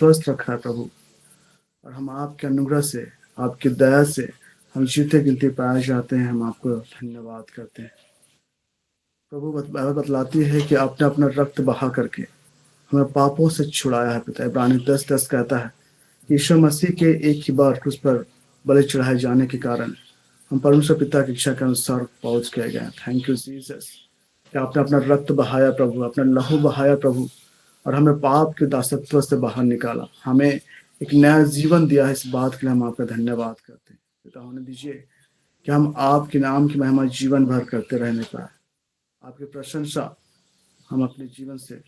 स्वस्थ रखा है प्रभु। और हम आपके अनुग्रह से, आपकी दया से हम जीते गिनती पाए जाते हैं। हम आपको धन्यवाद करते हैं प्रभु। बाइबल बतलाती है कि आपने अपना रक्त बहा करके हमें पापों से छुड़ाया है पिता। इब्रानी 10:10 कहता है कि यीशु मसीह के एक ही बार क्रूस पर बलि चढ़ाए जाने के कारण हम परमेश्वर पिता की इच्छा के अनुसार पहुंच किए गए। थैंक यू जीसस कि आपने अपना रक्त बहाया प्रभु, अपना लहू बहाया प्रभु, और हमें पाप के दासत्व से बाहर निकाला, हमें एक नया जीवन दिया है। इस बात के लिए हम आपका धन्यवाद करते हैं पिता। होने दीजिए कि हम आपके नाम की महिमा जीवन भर करते रहने पाए, आपकी प्रशंसा हम अपने जीवन से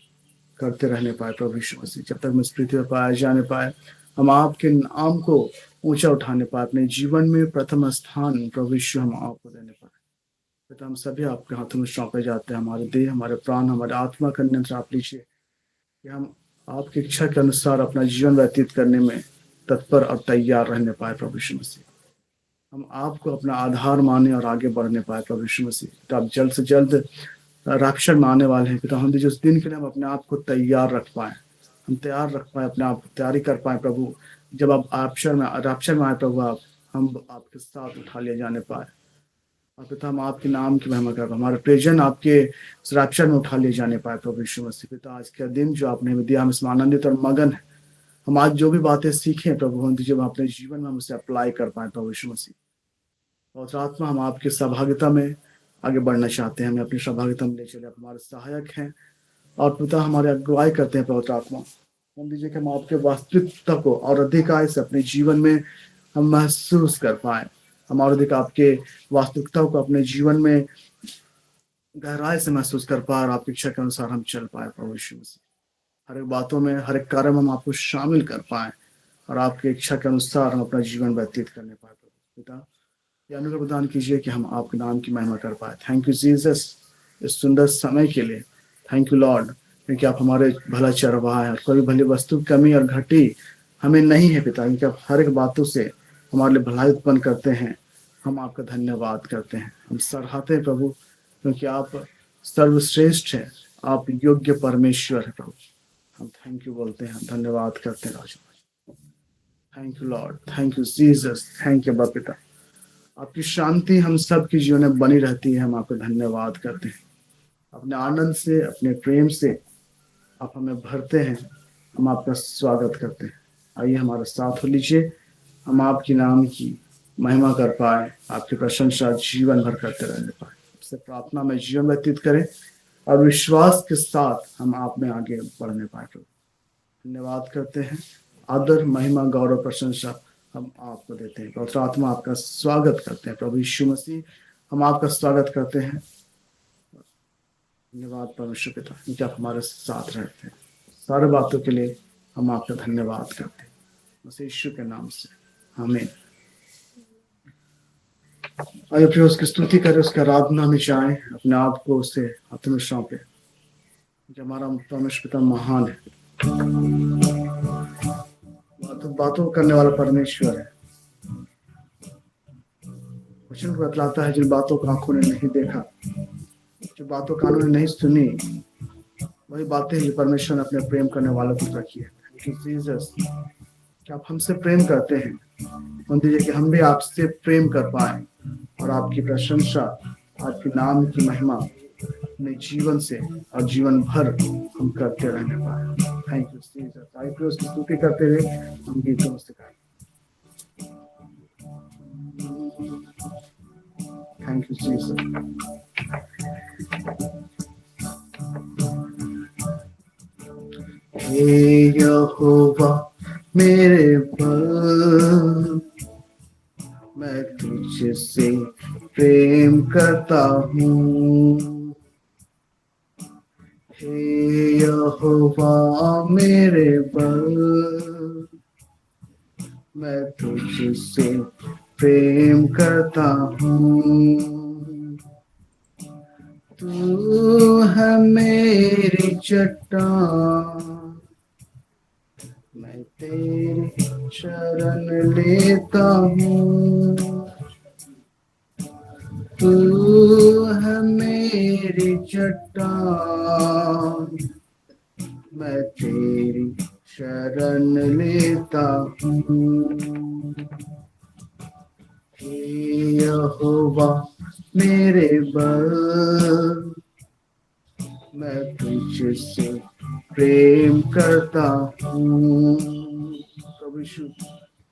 करते रहने पाए प्रभु यीशु मसीह। जब तक हम इस पृथ्वी पर आए जाने पाए, हम आपके नाम को ऊंचा उठाने पाए, अपने जीवन में प्रथम स्थान प्रभु यीशु हम आपको देने पाए पिता। हम सभी आपके हाथों में सौंपे जाते हैं। हमारे देह, हमारे प्राण, हमारे आत्मा का नियंत्रण आप लीजिए कि हम आपकी इच्छा के अनुसार अपना जीवन व्यतीत करने में तत्पर और तैयार रहने पाए प्रभु यीशु मसीह। हम आपको अपना आधार माने और आगे बढ़ने पाए प्रभु यीशु मसीह। तो आप जल्द से जल्द रैप्चर में आने वाले हैं पिता। हम जिस दिन के लिए हम अपने आप को तैयार रख पाए, हम तैयार रख पाए, अपने आप को तैयारी कर पाए प्रभु। जब आप रैप्चर में आए प्रभु, आप हम आपके साथ उठा लिए जाने पाए। और पिता हम आपके नाम की महिमा कर पाए, हमारे प्रियजन आपके रैप्चर में उठा लिए जाने पाए प्रभु यीशु मसीह। पिता आज का दिन जो आपने हमें दिया, हम इसमें आनंदित और मगन है। हम आज जो भी बातें सीखे प्रभु, हम दीजिए हम अपने जीवन में हम उसे अप्लाई कर पाए प्रभु यीशु मसीह। और आत्मा हम आपकी सहभागिता में आगे बढ़ना चाहते हैं, हमें अपनी सहभागिता में ले चले। आप हमारे सहायक हैं और पिता हमारे अगुवाई करते हैं पवित्र आत्मा। हम दीजिए कि हम आपके वास्तविकता को और अधिकार से अपने जीवन में हम महसूस कर पाए। हम और अधिक आपके वास्तविकता को अपने जीवन में गहराई से महसूस कर पाए और आपकी इच्छा के अनुसार हम चल पाए प्रभु यीशु मसीह। हर एक बातों में, हर एक कार्य में हम आपको शामिल कर पाए और आपकी इच्छा के अनुसार हम अपना जीवन व्यतीत करने पाए प्रभु पिता। ये अनुग्रह प्रदान कीजिए कि हम आपके नाम की महिमा कर पाए। थैंक यू जीसस इस सुंदर समय के लिए। थैंक यू लॉर्ड, क्योंकि आप हमारे भला चरवाहा है। कोई भली वस्तु कमी और घटी हमें नहीं है पिता, क्योंकि आप हर एक बातों से हमारे लिए भलाई उत्पन्न करते हैं। हम आपका धन्यवाद करते हैं, हम सराहते हैं प्रभु, क्योंकि आप सर्वश्रेष्ठ हैं, आप योग्य परमेश्वर है प्रभु। हम थैंक यू बोलते हैं, धन्यवाद करते हैं राजा। Thank you Lord, thank you Jesus, thank you बाप पिता। आपकी शांति हम सब की जीवन में बनी रहती है। हम आपको धन्यवाद करते हैं, अपने आनंद से, अपने प्रेम से आप हमें भरते हैं। हम आपका स्वागत करते हैं। आइए हमारे साथ हो लीजिए, हम आपके नाम की महिमा कर पाए, आपकी प्रशंसा जीवन भर करते रहने पाए। आपसे प्रार्थना में जीवन व्यतीत करें और विश्वास के साथ हम आप में आगे बढ़ने पाए प्रभु। धन्यवाद करते हैं, आदर, महिमा, गौरव, प्रशंसा हम आपको देते हैं। पवित्र आत्मा आपका स्वागत करते हैं प्रभु यीशु मसीह, हम आपका स्वागत करते हैं। धन्यवाद परमेश्वर पिता, क्योंकि आप हमारे साथ रहते हैं। सारे बातों के लिए हम आपका धन्यवाद करते हैं मसीह यीशु के नाम से, आमीन। आइए फिर उसकी स्तुति करें, उसकी आराधना में जाएं, अपने आप को उसे हाथ में सौंपे। जो हमारा परमेश्वर पिता महान है, बातों करने वाला परमेश्वर है। वचन को बतलाता है, जिन बातों को आंखों ने नहीं देखा, जो बातों कानों ने नहीं सुनी, वही बातें ही परमेश्वर ने अपने प्रेम करने वालों को रखी है। जीसस, कि आप हमसे प्रेम करते हैं, हम दीजिए कि हम भी आपसे प्रेम कर पाए और आपकी प्रशंसा, आपके नाम की महिमा अपने जीवन से और जीवन भर हम करते रहने पाए। Thank you Jesus. आइए उसकी स्तुति करते हुए हम गीतों से गाएं। Thank you Jesus. हे यहोवा मेरे पर, मैं तुझसे प्रेम करता हूँ। हे यहोवा मेरे पर, मैं तुझसे प्रेम करता हूँ। तू है मेरी चट्टान, मैं तेरी शरण लेता हूँ। तू है मेरी चट्टान, मैं तेरी शरण लेता हूँ। हे यहोवा मेरे बल, मैं तुझसे प्रेम करता हूँ। प्रभु यीशु,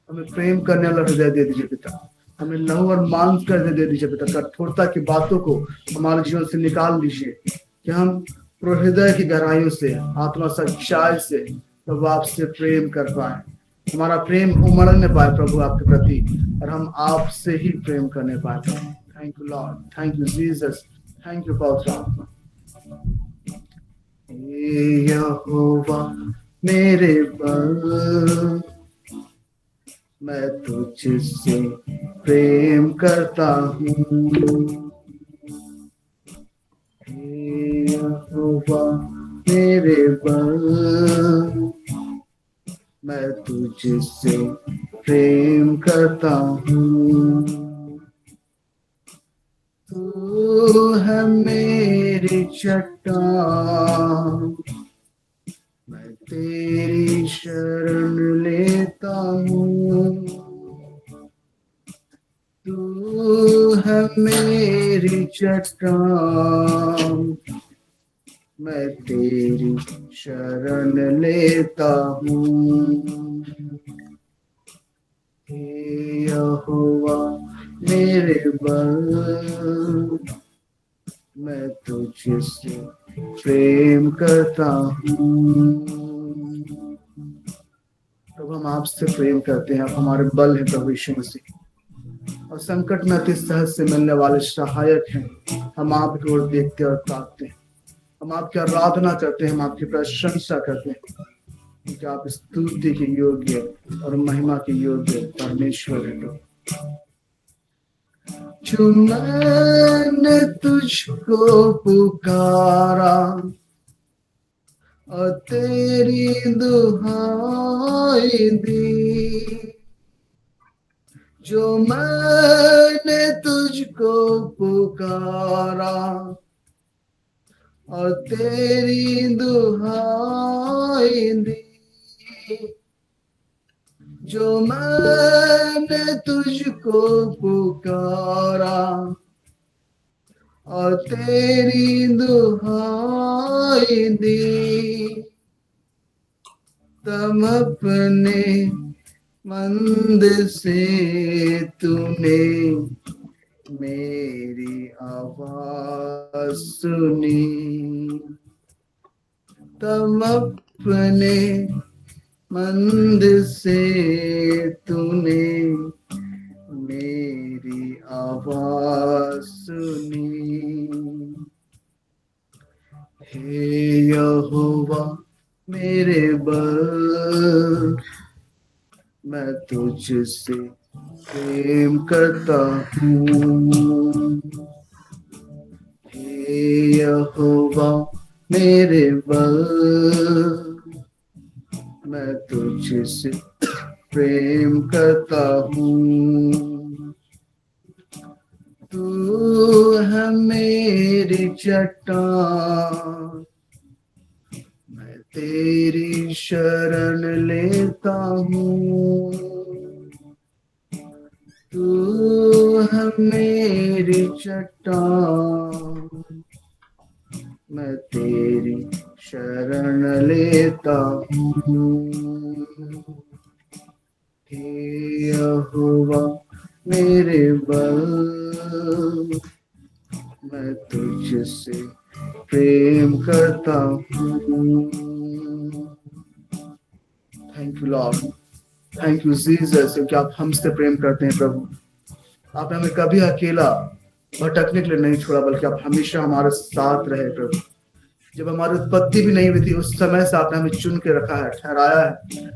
हमें प्रेम करने वाला हृदय दे दीजिए पिता। हमें लहू और मांस कर दे दीजिए पिता। कठोरता की बातों को हमारे जीवन से निकाल दीजिए कि हम हृदय की गहराइयों से, आत्मा सच्चाई से प्रभु आपसे प्रेम कर पाए। हमारा प्रेम उमड़ने पाए प्रभु आपके प्रति, और हम आपसे ही प्रेम करने पाए। Thank you Lord, thank you Jesus, thank you पवित्र आत्मा। यहोवा मेरे बल, मैं तुझसे प्रेम करता हूँ। यहोवा मेरे बल, मैं तुझसे प्रेम करता हूँ। तू है मेरी चट्टान, मैं तेरी शरण लेता हूँ। तू है मेरी चट्टान, मैं तेरी शरण लेता हूँ। हे यहोवा मेरे बल, मैं तुझसे प्रेम करता हूँ। प्रभु हम आपसे प्रेम करते हैं, आप हमारे बल हैं प्रभु यीशु मसीह, और संकट में अति सहज से मिलने वाले सहायक हैं। हम आपकी ओर देखते और ताकते हैं, हम आपकी आराधना करते हैं, हम आपकी प्रशंसा करते हैं, क्योंकि आप स्तुति के योग्य और महिमा के योग्य परमेश्वर हैं। जो मैंने तुझको पुकारा और तेरी दुहाई दी, जो मैंने तुझको पुकारा और तेरी दुहाई दी, जो मैंने तुझको पुकारा और तेरी दुहाई दी, तब अपने मंदिर से तूने मेरी आवाज सुनी, तब अपने मंदिर से तूने मेरी आवाज सुनी। हे यहोवा मेरे बल, मैं तुझसे प्रेम करता हूँ। हे यहोवा मेरे बल, मैं तुझसे प्रेम करता हूँ। तू है मेरी चट्टान, मैं तेरी शरण लेता हूँ। तू है मेरी चट्टान, मैं तेरी शरण लेता हूँ। हे यहोवा मेरे बल, मैं तुझसे प्रेम करता हूँ। Thank you Lord, thank you Jesus, क्योंकि आप हमसे प्रेम करते हैं प्रभु। आपने हमें कभी अकेला भटकने के लिए नहीं छोड़ा, बल्कि आप हमेशा हमारे साथ रहे प्रभु। जब हमारी उत्पत्ति भी नहीं हुई थी, उस समय से आपने हमें चुन के रखा है, ठहराया है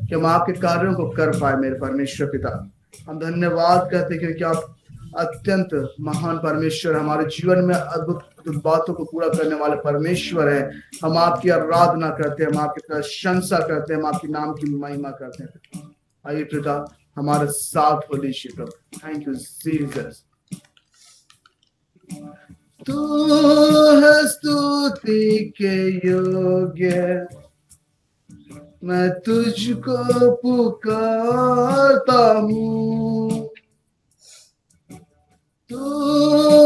कि हम आपके कार्यों को कर पाए। मेरे परमेश्वर पिता, हम धन्यवाद करते हैं क्योंकि आप अत्यंत महान परमेश्वर, हमारे जीवन में अद्भुत बातों को पूरा करने वाले परमेश्वर है। हम आपकी आराधना करते हैं, हम आपकी प्रशंसा करते हैं, हम आपके नाम की महिमा करते हैं। आइए पिता, हमारे साथ हो लीजिए प्रभु। Thank you Jesus. तू है स्तुति के योग्य, मैं तुझको पुकारता हूँ। तू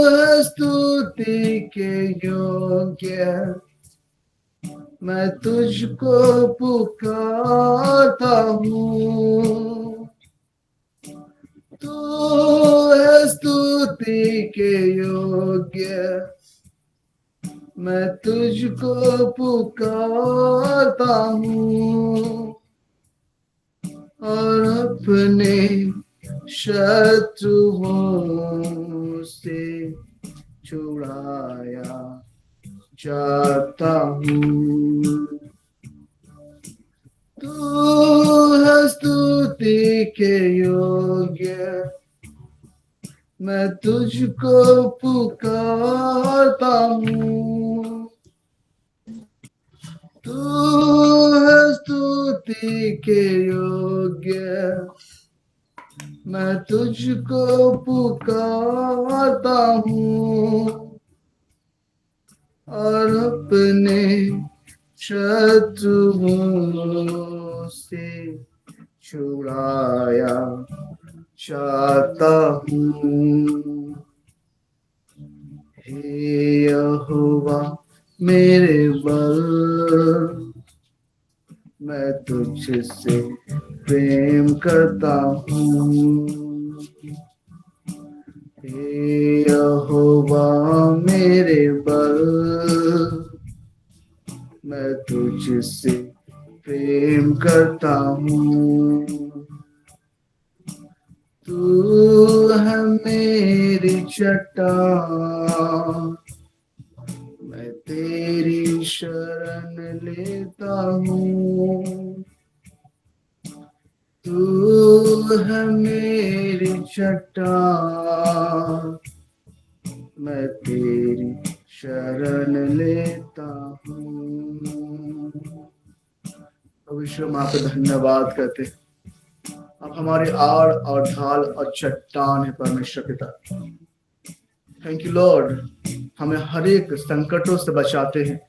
है स्तुति के योग्य, मैं तुझको पुकारता हूँ। तू है स्तुति के योग्य, मैं तुझको पुकारता हूँ। और अपने शत्रुओं से छुड़ाया जाता हूँ। तू है स्तुति के योग्य, मैं तुझको पुकारता हूँ। तू है स्तुति के योग्य, मैं तुझको पुकारता हूँ। और अपने शत्रुओं से छुड़ाया चाहता हूँ। हे यहोवा मेरे बल, मैं तुझसे प्रेम करता हूँ। हे यहोवा मेरे बल, मैं तुझसे प्रेम करता हूँ। तू है मेरी चट्टान, मैं तेरी शरण लेता हूँ। तू है मेरी चट्टान, मैं तेरी शरण लेता हूँ। भविष्य हम आपको धन्यवाद करते, आप हमारी आड़ और ढाल और चट्टान है परमेश्वर पिता। थैंक यू लॉर्ड, हमें हर एक संकटों से बचाते हैं,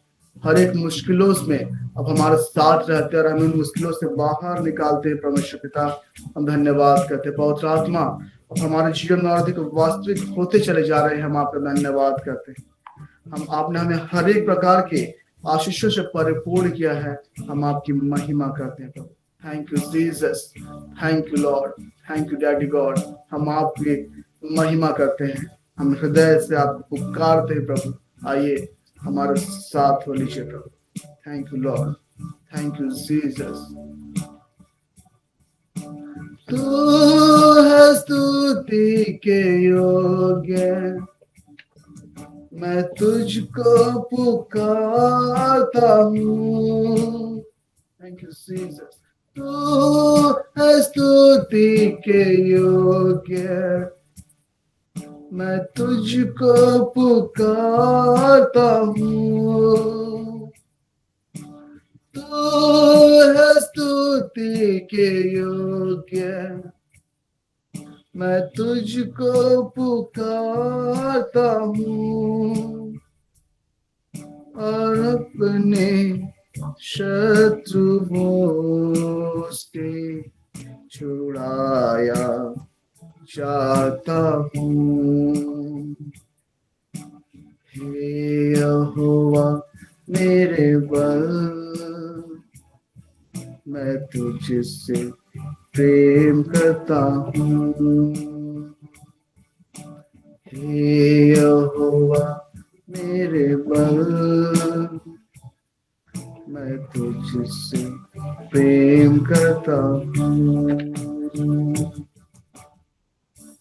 हर एक मुश्किलों में अब हमारे साथ रहते हैं और हमें मुश्किलों से बाहर निकालते हैं परमेश्वर पिता। हम धन्यवाद करते हैं। पवित्र आत्मा अब हमारे जीवन में और अधिक वास्तविक होते चले जा रहे हैं, हम आपका धन्यवाद करते हैं। हम आपने हमें हर एक प्रकार के आशीषों से परिपूर्ण किया है, हम आपकी महिमा करते हैं। Thank you Jesus, thank you Lord, thank you daddy God. हम आपकी महिमा करते हैं, हम हृदय से आपको पुकारते हैं प्रभु। आइए हमारे साथ हो लीजिए प्रभु। Thank you Lord, thank you Jesus. तू है स्तुति के योग्य, मैं तुझको पुकारता हूँ। Thank you Jesus. तू है स्तुति के योग्य, मैं तुझको पुकारता हूँ। तू है स्तुति के योग्य, मैं तुझको पुकारता हूँ। और अपने शत्रुओं से छुड़ाया चाहता हूँ। हे यहोवा मेरे बल, मैं तुझसे प्रेम करता हूँ। हे यहोवा मेरे बल, मैं तुझसे प्रेम करता हूँ।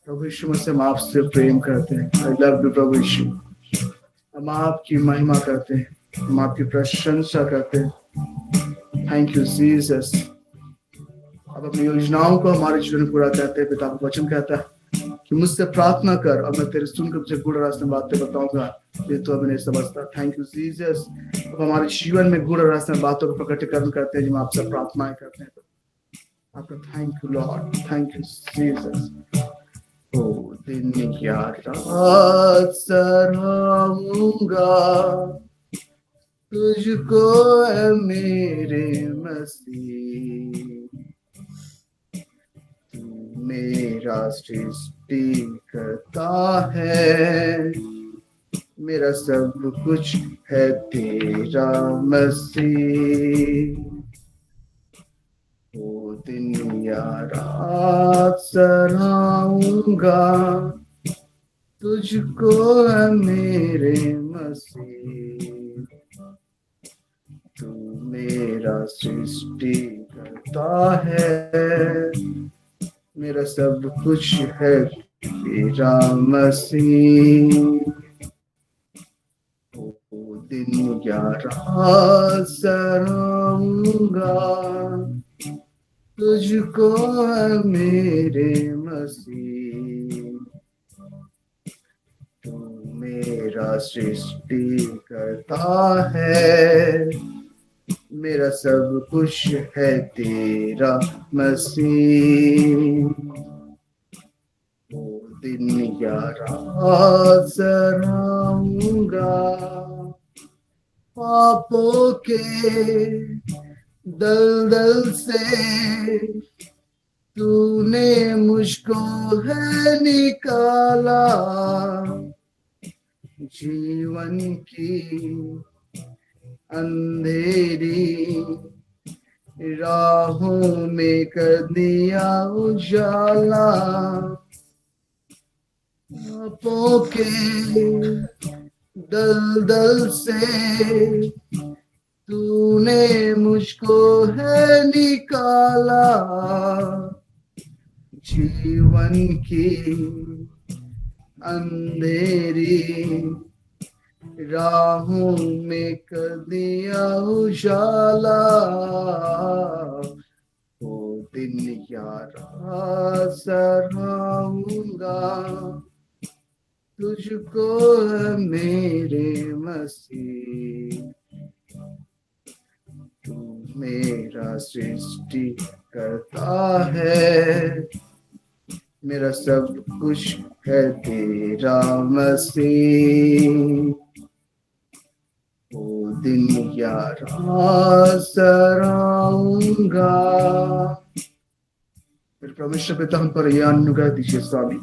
प्रभु यीशु मसीह हम आपसे प्रेम करते हैं। आई लव यू प्रभु यीशु। हम आपकी महिमा करते हैं, हम आपकी प्रशंसा करते हैं। Thank you Jesus. अब अपनी योजनाओं को हमारे जीवन में पूरा करते हैं। पिता का वचन कहता है कि मुझसे प्रार्थना कर और मैं तेरे सुनकर तुझे गूढ़ रहस्य में बातें बताऊंगा, ये तो अभी नहीं समझता। Thank you Jesus. अब हमारे जीवन में गूढ़ रहस्य में बातों का प्रकटीकरण करते हैं, जो हम आपसे प्रार्थनाएं करते हैं। आपका thank you Lord, thank you Jesus. ओ दिन क्या रात सराहूंगा तुझको है मेरे मसीह, तू मेरा सृष्टि करता है, मेरा सब कुछ है तेरा मसीह। वो दिन या रात सराहूंगा तुझको है मेरे मसीह, तू मेरा सृष्टि करता है, मेरा सब कुछ है तेरा मसीह। वो दिन या रात सराहूंगा तुझको है मेरे मसीह, तू मेरा सृष्टि करता है, मेरा सब कुछ है तेरा मसीह। वो दिन या रात सराहूंगा पापों के दलदल से, तूने मुझको है निकाला, जीवन की अंधेरी राहों में कर दिया उजाला। पापों के दलदल से तूने मुझको है निकाला, जीवन की अंधेरी राहों में कर दिया उजाला। वो दिन या रात सराहूंगा तुझको है मेरे मसीह, तू मेरा सृष्टि करता है, मेरा सब कुछ है तेरा मसीह। वो दिन या रात सराहूंगा। फिर परमेश्वर पिता हम पर यह अनुग्रह दीजिए स्वामी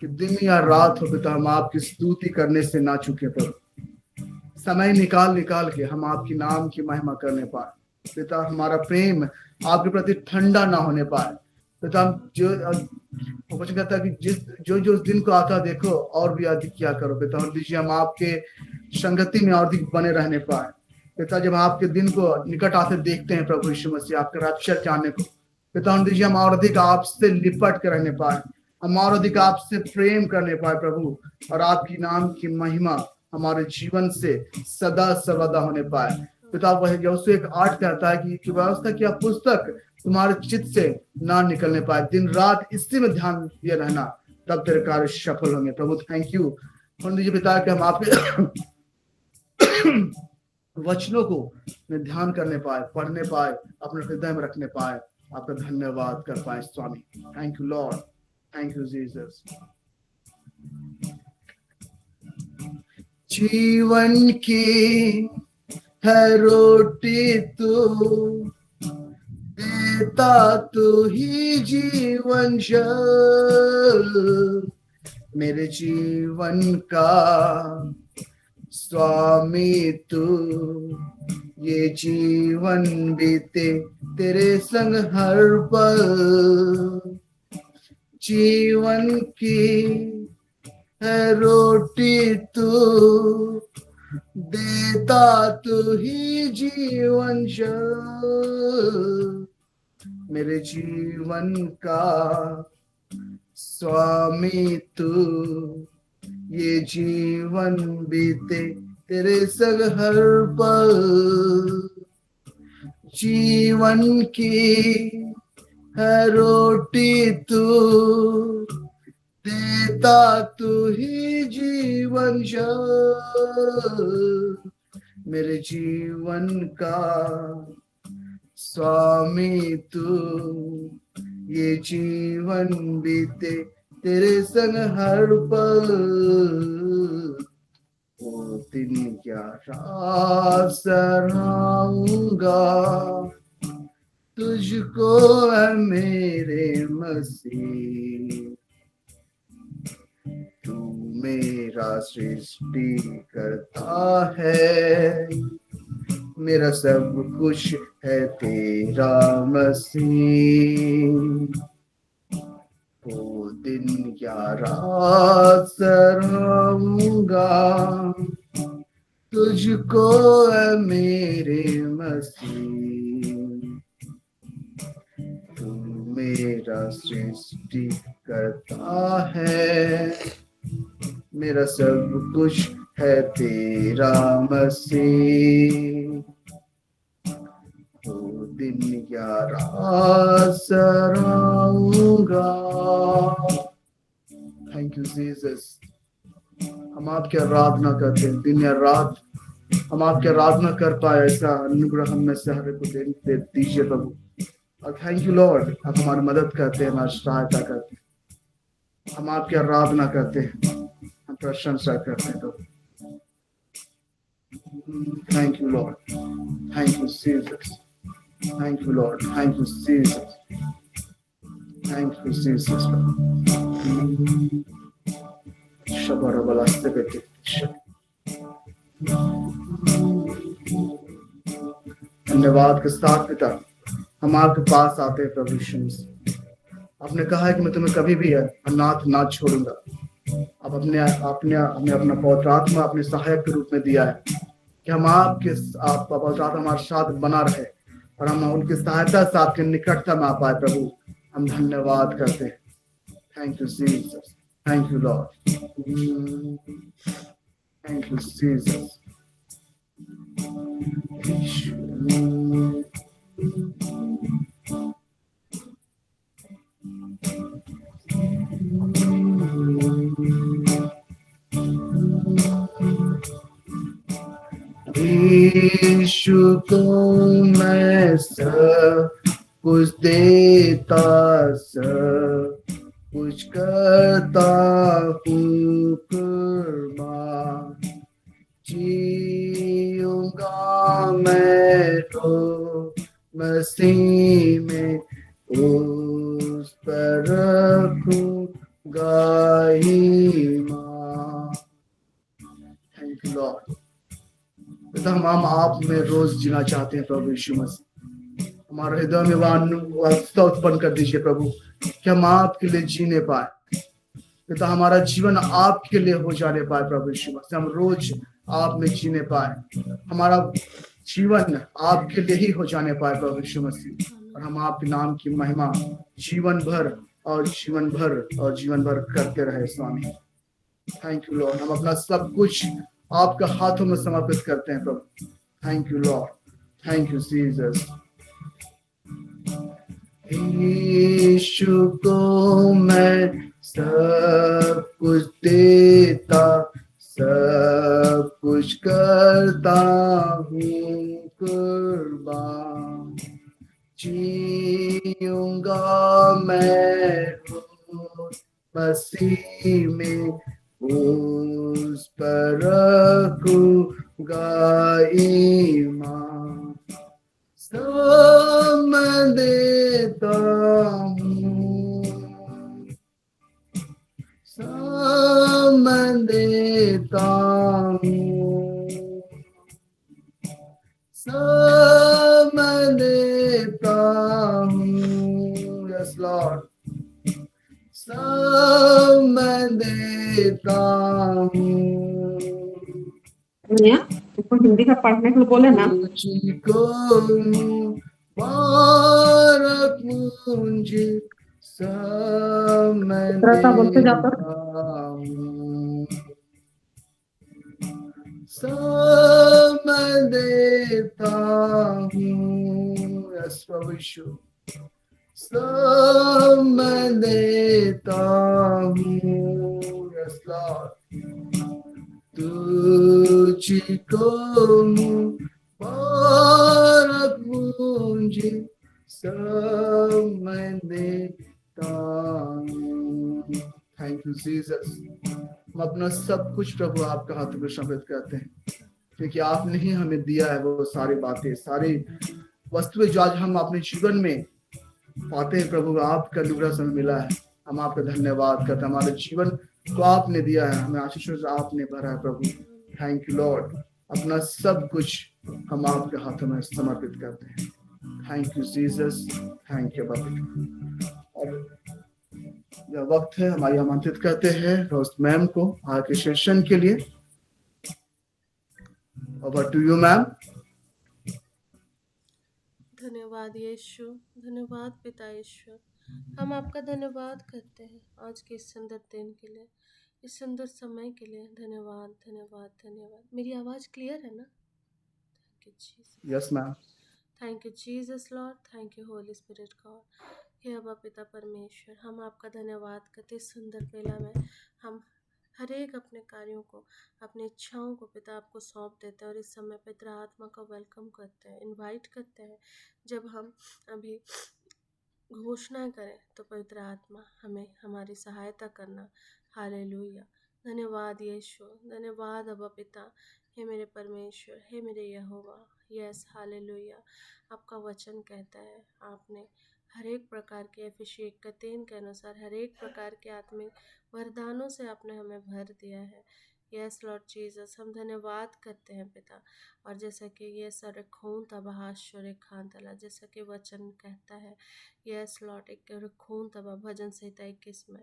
कि दिन या रात हो पिता हम आपकी स्तुति करने से ना चूके, पर समय निकाल निकाल के हम आपकी नाम की महिमा करने पाए। पिता हमारा प्रेम आपके प्रति ठंडा ना होने पाए। पिता हम जो वचन कहता है कि जो उस दिन को आता देखो और भी अधिक क्या करो। पिता हम दीजिए हम आपके संगति में और अधिक बने रहने पाए। पिता जब आपके दिन को निकट आते देखते हैं प्रभु यीशु मसीह आपका रक्षक जानने को, पिता हम दीजिए हम और अधिक आपसे लिपट कर रहने पाए, हम और अधिक आपसे प्रेम करने पाए प्रभु, और आपकी नाम की महिमा हमारे जीवन से सदा सर्वदा होने पाए। पिता वह यहोशू 1:8 कहता है कि व्यवस्था की पुस्तक तुम्हारे चित्त से ना निकलने पाए, दिन रात इसी में ध्यान दिए रहना, तब तेरे कार्य सफल होंगे। प्रभु थैंक यू हम दीजिए पिता कि हम आपके वचनों को में ध्यान करने पाए, पढ़ने पाए, अपने हृदय में रखने पाए, आपका धन्यवाद कर पाए स्वामी। Thank you Lord, thank you Jesus. जीवन की है रोटी तू, देता तू ही जीवन जल, मेरे जीवन का स्वामी तू, ये जीवन बीते तेरे संग हर पल। जीवन की है रोटी तू, देता तू ही जीवन जल, मेरे जीवन का स्वामी तू, ये जीवन बीते तेरे संग हर पल। जीवन की है रोटी तू, देता तू ही जीवन जल, मेरे जीवन का स्वामी तू, ये जीवन बीते तेरे संग हर पल। वो दिन क्या रात सराहूंगा तुझको है मेरे मसीह, तू मेरा सृष्टि करता है, मेरा सब कुछ है तेरा मसीह, वो दिन या रात सराहूंगा, तुझको है मेरे मसीह, तू मेरा सृष्टि करता है, मेरा सब कुछ है तेरा मसीह, वो दिन या रात सराहूंगा। Thank you Jesus. हम आपकी आराधना करते हैं दिन या रात, हम आपकी आराधना कर पाए ऐसा अनुग्रह हम में से हर को दे दीजिए प्रभु। और थैंक यू लॉर्ड, आप हमारी मदद करते हैं, हमारी सहायता करते हैं, हम आपकी आराधना करते हैं, हम प्रशंसा करते हैं प्रभु। Thank you Lord, thank you Jesus, thank you Lord, thank you Jesus, thank you Jesus. शबर बलास्ते बेटे, धन्यवाद के साथ पिता हम आपके पास आते हैं प्रभु यीशु मसीह। आपने कहा है कि मैं तुम्हें कभी भी अनाथ ना छोड़ूंगा। आप आपने हमें अपना पवित्र आत्मा अपने सहायक के रूप में दिया है कि हम आप पवित्र आत्मा हमारे साथ बना रहे और हम उनकी सहायता से आपके निकटता में आ पाए प्रभु। हम धन्यवाद करते हैं। Thank you Jesus, thank you Lord, thank you Jesus. यीशु को मैं सब कुछ देता, सब कुछ करता हूँ कुर्बान, जीऊंगा मैं तो मसीह में, उस पर रखूंगा ईमान। Thank you Lord. पिता हम आप में रोज जीना चाहते हैं प्रभु यीशु मसीह। हमारे हृदय में वास्तव उत्पन्न कर दीजिए प्रभु कि हम आपके लिए जीने पाए। पिता हमारा जीवन आपके लिए हो जाने पाए प्रभु यीशु मसीह, हम रोज आप में जीने पाए, हमारा जीवन आपके लिए ही हो जाने पाए प्रभु यीशु मसीह, और हम आपके नाम की महिमा जीवन भर और जीवन भर और जीवन भर करते रहे स्वामी। Thank you Lord. हम अपना सब कुछ आपके हाथों में समर्पित करते हैं प्रभु। Thank you Lord, thank you Jesus. यीशु को मैं सब कुछ देता, सब कुछ करता हूँ कुर्बान, जीऊंगा मैं मसीह में, उस पर रखूंगा ईमान, सब मैं देता हूँ, सब मैं देता हूँ, सब मैं देता हूँ। यस लॉर्ड, सब मैं देता हूँ। इसको हिंदी का पढ़ने को बोले ना। तुझको मुबारक मुझे सब मैं देता हूँ, सब मैं देता हूँ। यस प्रभु यीशु, सब मैं देता हूँ। यस लॉर्ड, तुझको मुबारक मुझे सब मैं देता हूँ। Thank you Jesus. हम अपना सब कुछ प्रभु आपका हाथों में समर्पित करते हैं, क्योंकि आपने ही हमें दिया है वो सारी बातें, सारी वस्तुएं जो आज हम अपने जीवन में पाते हैं प्रभु, आपका अनुग्रह से हमें मिला है। हम आपका धन्यवाद करते हैं, हमारे जीवन को आपने दिया है, हमें आशीषों से आपने भरा है प्रभु। थैंक यू लॉर्ड, अपना सब कुछ हम आपके हाथों में समर्पित करते हैं। Thank you Jesus, thank you बाबा। और यह वक्त है, हमारी आमंत्रित करते हैं रोस्ट मैम को आगे सेशन के लिए। Over to you ma'am. धन्यवाद यीशु, धन्यवाद पिता ईश्वर। हम आपका धन्यवाद करते हैं आज के इस सुंदर दिन के लिए, इस सुंदर समय के लिए। धन्यवाद धन्यवाद धन्यवाद। मेरी आवाज़ क्लियर है ना? Thank you Jesus. Yes ma'am. Thank you Jesus Lord, thank you Holy Spirit God. हे अब्बा पिता परमेश्वर, हम आपका धन्यवाद करते इस सुंदर बेला में। हम हर एक अपने कार्यों को, अपनी इच्छाओं को पिता आपको सौंप देते हैं और इस समय पिता आत्मा का वेलकम करते हैं, इनवाइट करते हैं। जब हम अभी घोषणा करें तो पवित्र आत्मा हमें हमारी सहायता करना। हालेलुया। धन्यवाद यीशु, धन्यवाद अब्बा पिता। हे मेरे परमेश्वर, हे मेरे यहोवा। Yes hallelujah. आपका वचन कहता है आपने हर एक प्रकार के अभिषेक का तेन के अनुसार हर एक प्रकार के आत्मिक वरदानों से आपने हमें भर दिया है। यस लॉर्ड जीसस, हम धन्यवाद करते हैं पिता। और जैसा कि ये सर खून तबाहाश्वर खान तला, जैसा कि वचन कहता है यस लॉर्ड, एक खून तबा भजन संहिता 21 में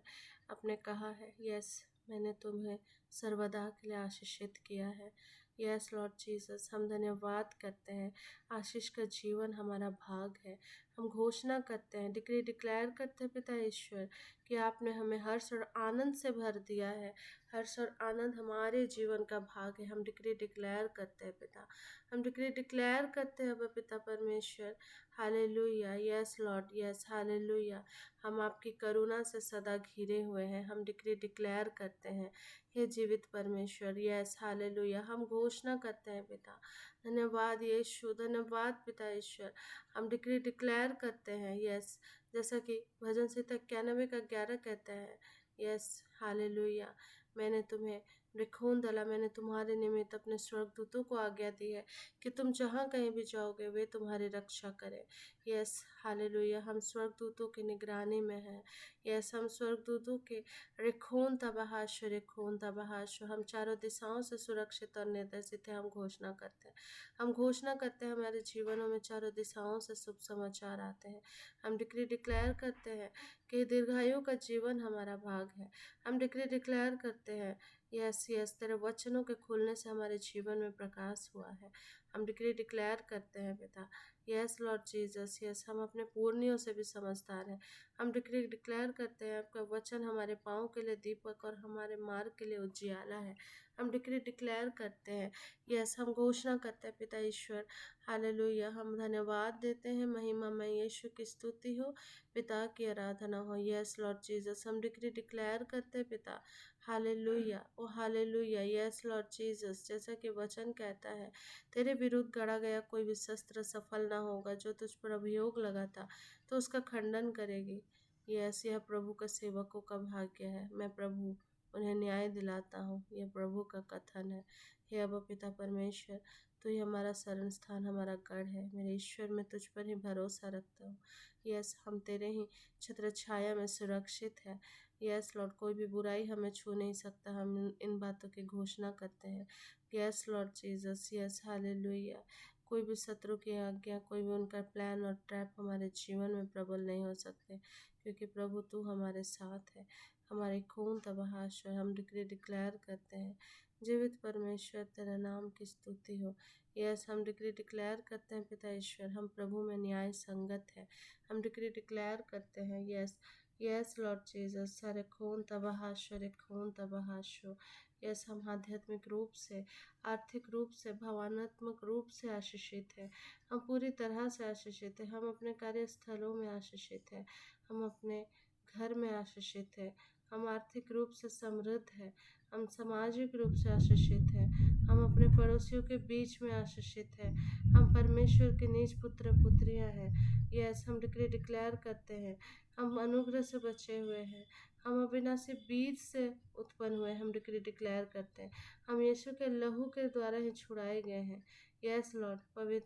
आपने कहा है यस मैंने तुम्हें सर्वदा के लिए आशीषित किया है। यस लॉर्ड जीसस, हम धन्यवाद करते हैं। आशीष का जीवन हमारा भाग है। हम घोषणा करते हैं, डिक्री डिक्लेयर करते हैं पिता ईश्वर कि आपने हमें हर्ष और आनंद से भर दिया है। हर्ष और आनंद हमारे जीवन का भाग है। हम डिक्री डिक्लेयर करते हैं पिता, हम डिक्री डिक्लेयर करते हैं पिता परमेश्वर। Hallelujah. Yes Lord, yes hallelujah. हम आपकी करुणा से सदा घिरे हुए हैं। हम डिक्री डिक्लेयर करते हैं हे जीवित परमेश्वर। Yes hallelujah. हम घोषणा करते हैं पिता। धन्यवाद यीशु, धन्यवाद पिता ईश्वर। हम डिक्री डिक्लेयर करते हैं यस, जैसा कि भजन संहिता 91 का 11 कहता है यस हालेलुया। मैंने तुम्हें रिखून दला, मैंने तुम्हारे निमित्त अपने स्वर्गदूतों को आज्ञा दी है कि तुम जहाँ कहीं भी जाओगे वे तुम्हारी रक्षा करें। Yes hallelujah. हम स्वर्गदूतों की निगरानी में हैं। यस, हम स्वर्गदूतों के रिखून तबाहाशो, हम चारों दिशाओं से सुरक्षित और निर्देशित है। हम घोषणा करते हैं, हम घोषणा करते हैं हमारे जीवनों में चारों दिशाओं से शुभ समाचार आते हैं। हम डिक्री डिक्लेयर करते हैं कि दीर्घायु का जीवन हमारा भाग है। हम डिक्री डिक्लेयर करते हैं यस यस, तेरे वचनों के खुलने से हमारे जीवन में प्रकाश हुआ है। हम डिक्री डिक्लेयर करते हैं पिता। यस लॉर्ड जीसस, यस हम अपने पूर्णियों से भी समझदार हैं। हम डिक्री डिक्लेयर करते हैं आपका वचन हमारे पाँव के लिए दीपक और हमारे मार्ग के लिए उजियाला है। हम डिक्री डिक्लेयर करते हैं यस, हम घोषणा करते हैं पिता ईश्वर। हालेलुया। हम धन्यवाद देते हैं, महिमा में यीशु की स्तुति हो, पिता की आराधना हो। यस लॉर्ड जीसस, हम डिक्री डिक्लेयर करते हैं पिता। हालेलुया, ओ हालेलुया। यस लॉर्ड जीसस, जैसा कि वचन कहता है तेरे विरुद्ध गढ़ा गया कोई भी शस्त्र सफल ना होगा। जो तुझ पर अभियोग लगा था तो उसका खंडन करेगी। यस, यह प्रभु का सेवकों का भाग्य है। मैं प्रभु उन्हें न्याय दिलाता हूँ, यह प्रभु का कथन है। हे अब्बा पिता परमेश्वर, तो ही हमारा शरण स्थान, हमारा गढ़ है। मेरे ईश्वर, मैं तुझ पर ही भरोसा रखता हूँ। यस, हम तेरे ही छत्र छाया में सुरक्षित है। यस लॉर्ड, कोई भी बुराई हमें छू नहीं सकता। हम इन बातों की घोषणा करते हैं। Yes Lord Jesus, yes hallelujah. कोई भी शत्रु की आज्ञा, कोई भी उनका प्लान और ट्रैप हमारे जीवन में प्रबल नहीं हो सकते, क्योंकि प्रभु तू हमारे साथ है। हमारे खून तबाहाश्वर, हम डिक्री डिक्लेयर करते हैं जीवित परमेश्वर तेरा नाम की स्तुति हो। यस, हम डिक्री डिक्लेयर करते हैं पिता ईश्वर, हम प्रभु में न्याय संगत है। हम डिक्री डिक्लेयर करते हैं यस यस लॉर्ड जीसस, सारे खून तबाहाश्वर खून तबाहाश्वर। यस, हम आध्यात्मिक रूप से, आर्थिक रूप से, भावनात्मक रूप से आशीषित है। हम पूरी तरह से आशीषित है। हम अपने कार्यस्थलों में आशीषित है। हम अपने घर में आशीषित है। हम आर्थिक रूप से समृद्ध है। हम सामाजिक रूप से आशीषित है। हम अपने पड़ोसियों के बीच में आशीषित है। हम परमेश्वर के निज पुत्र पुत्रियां हैं। यस, हम डिक्री डिक्लेयर करते हैं हम अनुग्रह से बचे हुए हैं। हम अविनाशी बीज से उत्पन्न हुए। हम डिक्री डिक्लेयर करते हैं हम यीशु के लहू के द्वारा ही छुड़ाए गए हैं। यस लॉर्ड,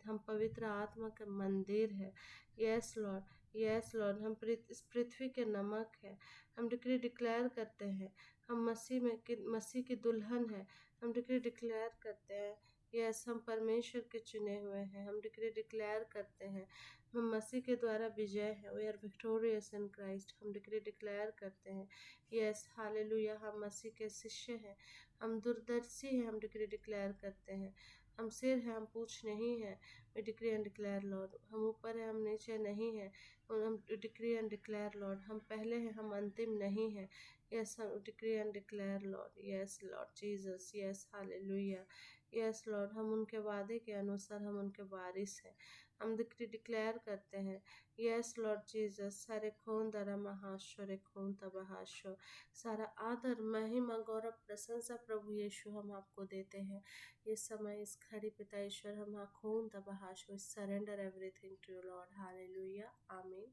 हम पवित्र आत्मा के मंदिर है। यस लॉर्ड, यस लॉर्ड, हम इस पृथ्वी के नमक है। हम डिक्री डिक्लेयर करते हैं हम मसीह की दुल्हन है। हम डिक्री डिक्लेयर करते हैं यस हम परमेश्वर के चुने हुए हैं। हम डिक्री डिक्लेयर करते हैं हम मसीह के द्वारा विजय है। We are victorious in Christ. हम डिक्री डिक्लेयर करते हैं यस हालेलुया हम मसीह के शिष्य हैं। हम दूरदर्शी हैं। हम डिक्री डिक्लेयर करते हैं हम सिर हैं, हम पूछ नहीं है। We decree and declare Lord, हम ऊपर है, हम नीचे नहीं है। और हम डिक्री एंड डिक्लेयर लॉर्ड, हम पहले हैं, हम अंतिम नहीं है। यस हम decree and declare Lord. Yes Lord Jesus, yes hallelujah. Yes Lord, हम उनके वादे के अनुसार हम उनके वारिस हैं। हम डिक्री डिक्लेयर करते हैं यस लॉर्ड जीसस। सारे खून दरा महाश्वर खून तबाहाश्वर, सारा आदर महिमा गौरव प्रशंसा प्रभु यीशु हम आपको देते हैं इस समय इस घड़ी। पिता ईश्वर हम खून तबाहाश्वर surrender everything to you Lord hallelujah आमीन।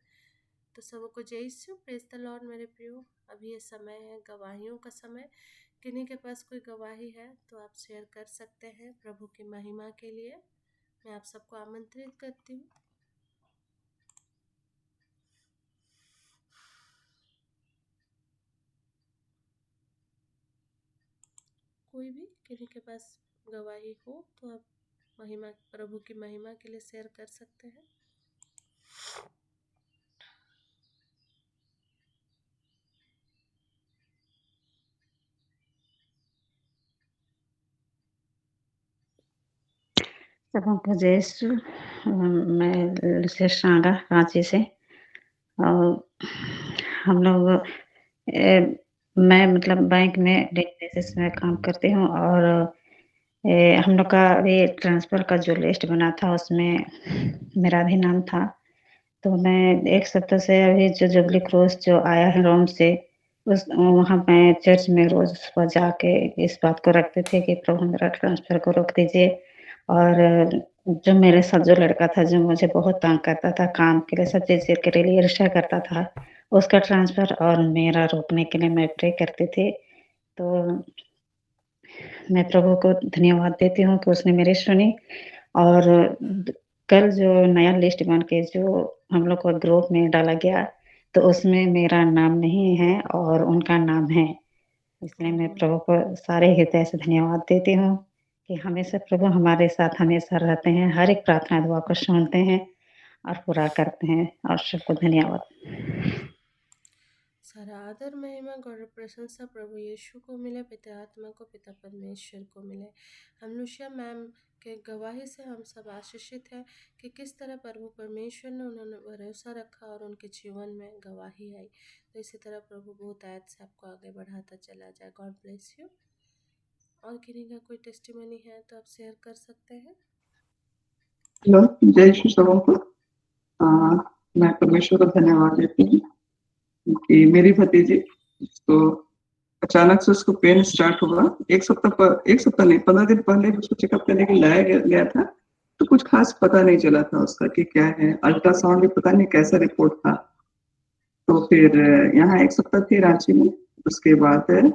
तो सबको जय यीशु, प्रेज द लॉर्ड मेरे प्रियो। अभी ये समय है गवाहियों का समय। किन्हीं के पास कोई गवाही है तो आप शेयर कर सकते हैं प्रभु की महिमा के लिए। मैं आप सबको आमंत्रित करती हूँ। कोई भी किन्हीं के पास गवाही हो तो आप प्रभु की महिमा के लिए शेयर कर सकते हैं। सबको जय यीशु। मैं लुसिया शांगा रांची से। और हम लोग मैं मतलब बैंक में डेली बेसिस में काम करती हूँ। और हम लोग का अभी ट्रांसफ़र का जो लिस्ट बना था उसमें मेरा भी नाम था। तो मैं 1 सप्ताह से अभी जो जुबली क्रॉस जो आया है रोम से वहाँ मैं चर्च में रोज़ सुबह जाके इस बात को रखते थे कि प्रभु मेरा ट्रांसफ़र को रोक दीजिए। और जो मेरे साथ जो लड़का था जो मुझे बहुत तंग करता था काम के लिए, सब चीज़ के लिए ईर्ष्या करता था, उसका ट्रांसफ़र और मेरा रोकने के लिए मैं प्रे करती थी। तो मैं प्रभु को धन्यवाद देती हूँ कि उसने मेरी सुनी। और कल जो नया लिस्ट बन के जो हम लोग को ग्रुप में डाला गया तो उसमें मेरा नाम नहीं है और उनका नाम है। इसलिए मैं प्रभु को सारे हृदय से धन्यवाद देती हूँ कि हमेशा प्रभु हमारे साथ हमेशा रहते हैं, हर एक प्रार्थना दुआ को सुनते हैं और पूरा करते हैं। और सबको धन्यवाद। सारा आदर महिमा गौरव प्रशंसा प्रभु यीशु को मिले, पिता आत्मा को, पिता परमेश्वर को मिले। हम लुसिया मैम के गवाही से हम सब आशीषित हैं कि किस तरह प्रभु परमेश्वर ने उन्होंने भरोसा रखा और उनके जीवन में गवाही आई। तो इसी तरह प्रभु बहुत आयत से आपको आगे बढ़ाता चला जाए। God bless you. और किन्हीं का कोई टेस्टिमनी है तो आप शेयर कर सकते हैं। हेलो, जय यीशु सबको। मैं परमेश्वर को धन्यवाद देती हूँ कि मेरी भतीजी तो अचानक से उसको पेन स्टार्ट हुआ। 1 सप्ताह नहीं 15 दिन पहले उसको चेकअप करने के लाया गया था। तो कुछ खास पता नहीं चला था उसका कि क्या है। अल्ट्रासाउंड भी पता नहीं कैसा रिपोर्ट था। तो फिर यहाँ 1 सप्ताह थी रांची में। उसके बाद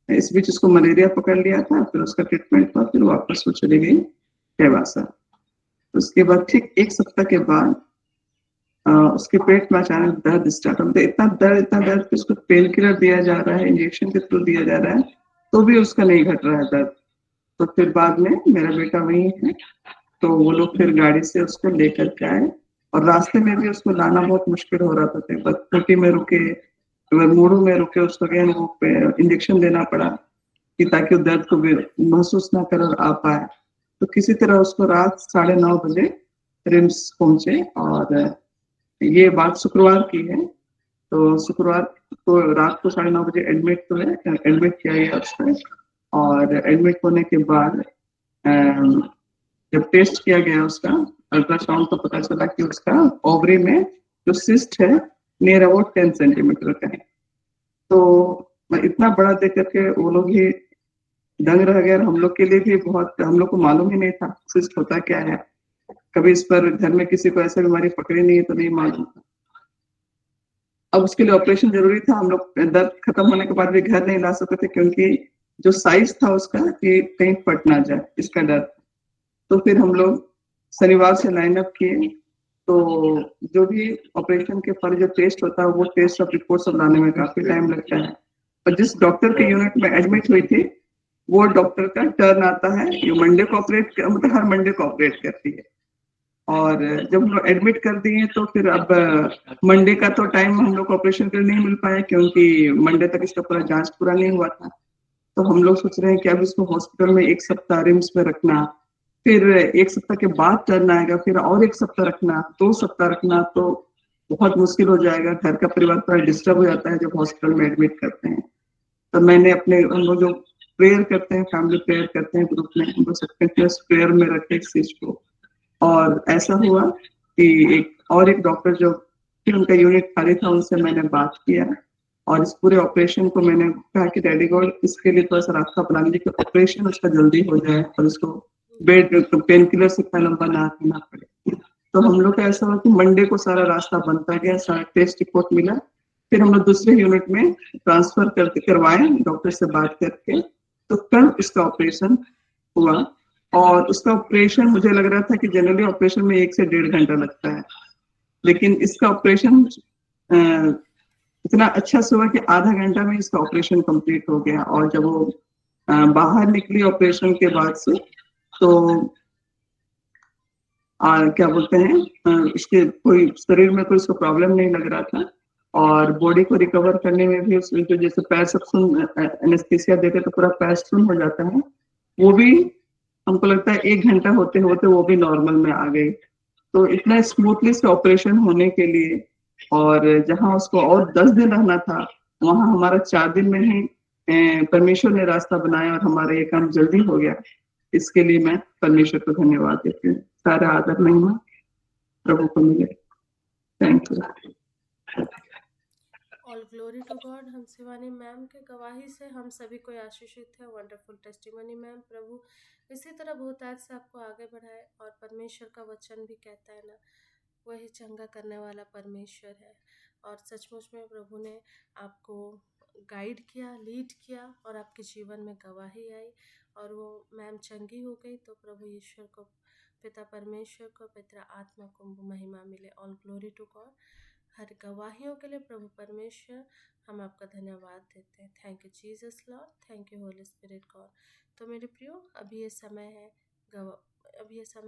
इस बीच उसको मलेरिया पकड़ लिया था। फिर उसका ट्रीटमेंट हुआ। फिर वापस वो चली गई कैवासा। उसके बाद ठीक 1 सप्ताह के बाद उसके पेट में अचानक दर्द स्टार्ट हो गया। इतना दर्द कि उसको पेन किलर दिया जा रहा है, इंजेक्शन के थ्रू दिया जा रहा है, तो भी उसका नहीं घट रहा है दर्द। तो फिर बाद में मेरा बेटा वहीं है, तो वो लोग फिर गाड़ी से उसको लेकर के आए। और रास्ते में भी उसको लाना बहुत मुश्किल हो रहा था। तो खूंटी में रुके, मोड़ू में रुके, उसको अगेन वो इंजेक्शन देना पड़ा कि ताकि वो दर्द को महसूस ना कर और आ पाए। तो किसी तरह उसको रात 9:30 बजे रिम्स पहुंचे। और ये बात शुक्रवार की है। तो शुक्रवार को रात को 9:30 बजे एडमिट किया गया उसको। और एडमिट होने के बाद जब टेस्ट किया गया उसका अल्ट्रासाउंड तो पता चला कि उसका ओवरी में जो सिस्ट है नियर अबाउट 10 सेंटीमीटर का है। तो इतना बड़ा देख करके वो लोग ही दंग रह गए। हम लोग के लिए भी बहुत, हम लोग को मालूम ही नहीं था सिस्ट होता क्या है। कभी इस पर घर में किसी को ऐसा बीमारी पकड़ी नहीं है तो नहीं मालूम था। अब उसके लिए ऑपरेशन जरूरी था। हम लोग दर्द खत्म होने के बाद भी घर नहीं ला सकते थे क्योंकि जो साइज था उसका कि कहीं फट ना जाए, इसका डर। तो फिर हम लोग शनिवार से लाइन अप किए। तो जो भी ऑपरेशन के पर जो टेस्ट होता है वो टेस्ट सब रिपोर्ट सब लाने में काफी टाइम लगता है। और जिस डॉक्टर के यूनिट में एडमिट हुई थी वो डॉक्टर का टर्न आता है, ये मंडे को ऑपरेट मतलब हर मंडे को ऑपरेट करती है। और जब हम लोग एडमिट कर दिए तो फिर अब मंडे का तो टाइम हम लोग को ऑपरेशन के लिए नहीं मिल पाया, क्योंकि मंडे तक इसका पूरा जांच पूरा नहीं हुआ था। तो हम लोग सोच रहे हैं कि अब इसको हॉस्पिटल में 1 सप्ताह रिम्स में रखना, फिर 1 सप्ताह के बाद टर्न आएगा, फिर और 1 सप्ताह रखना, 2 सप्ताह रखना, तो बहुत मुश्किल हो जाएगा। घर का परिवार पूरा डिस्टर्ब हो जाता है जब हॉस्पिटल में एडमिट करते हैं। तो मैंने अपने हम लोग जो प्रेयर करते हैं, फैमिली प्रेयर करते हैं ग्रुप में, हम लोग सब कंटिन्यूअस प्रेयर में रखे इस चीज को। और ऐसा हुआ कि एक डॉक्टर जो फिर उनका यूनिट खाली था उनसे मैंने बात किया और इस पूरे ऑपरेशन को मैंने कहा कि डैडी गॉड इसके लिए थोड़ा सा रास्ता बना दीजिए कि ऑपरेशन उसका जल्दी हो जाए और उसको बेड पेन किलर से इतना लंबा ना करना पड़े। तो हम लोग का ऐसा हुआ कि मंडे को सारा रास्ता बनता गया, सारा टेस्ट रिपोर्ट मिला। फिर हम लोग दूसरे यूनिट में ट्रांसफर करवाए डॉक्टर से बात करके। तो कल उसका ऑपरेशन हुआ और उसका ऑपरेशन मुझे लग रहा था कि जनरली ऑपरेशन में 1 से 1.5 घंटा लगता है, लेकिन इसका ऑपरेशन इतना अच्छा से हुआ कि आधा घंटा में इसका ऑपरेशन कंप्लीट हो गया। और जब वो बाहर निकली ऑपरेशन के बाद से तो क्या बोलते हैं इसके कोई शरीर में कोई उसको प्रॉब्लम नहीं लग रहा था और बॉडी को रिकवर करने में भी उसमें जो जैसे पैर सब सुन एनेस्थीसिया देते तो पूरा पैर सुन हो जाता है, वो भी हमको लगता है 1 घंटा होते होते वो भी नॉर्मल में आ गई। तो इतना स्मूथली से ऑपरेशन होने के लिए और जहां उसको और 10 दिन रहना था वहां हमारा 4 दिन में ही परमेश्वर ने रास्ता बनाया और हमारा ये काम जल्दी हो गया। इसके लिए मैं परमेश्वर को धन्यवाद देती हूँ। सारा आदर महिमा प्रभु को मिले। Thank you. All glory to God. हम शिवानी मैम के गवाही से हम सभी को आशीषित है। Wonderful testimony ma'am. प्रभु इसी तरह बहुतायत से आपको आगे बढ़ाए। और परमेश्वर का वचन भी कहता है ना, वही चंगा करने वाला परमेश्वर है। और सचमुच में प्रभु ने आपको गाइड किया, लीड किया और आपके जीवन में गवाही आई और वो मैम चंगी हो गई। तो प्रभु ईश्वर को, पिता परमेश्वर को, पिता आत्मा को महिमा मिले। All glory to God. हर गवाहियों के लिए प्रभु परमेश्वर हम आपका धन्यवाद देते हैं। Thank you Jesus Lord, thank you Holy Spirit God. तो मेरे प्रियो, अभी ये समय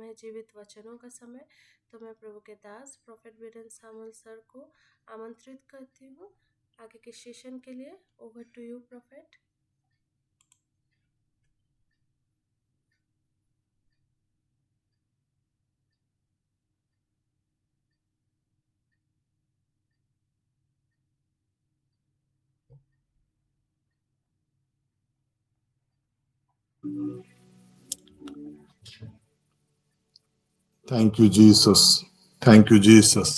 है जीवित वचनों का समय। तो मैं प्रभु के दास प्रॉफेट बीरेन सामुएल सर को आमंत्रित करती हूँ आगे के सेशन के लिए। Over to you prophet. Thank you, Jesus. Thank you, Jesus.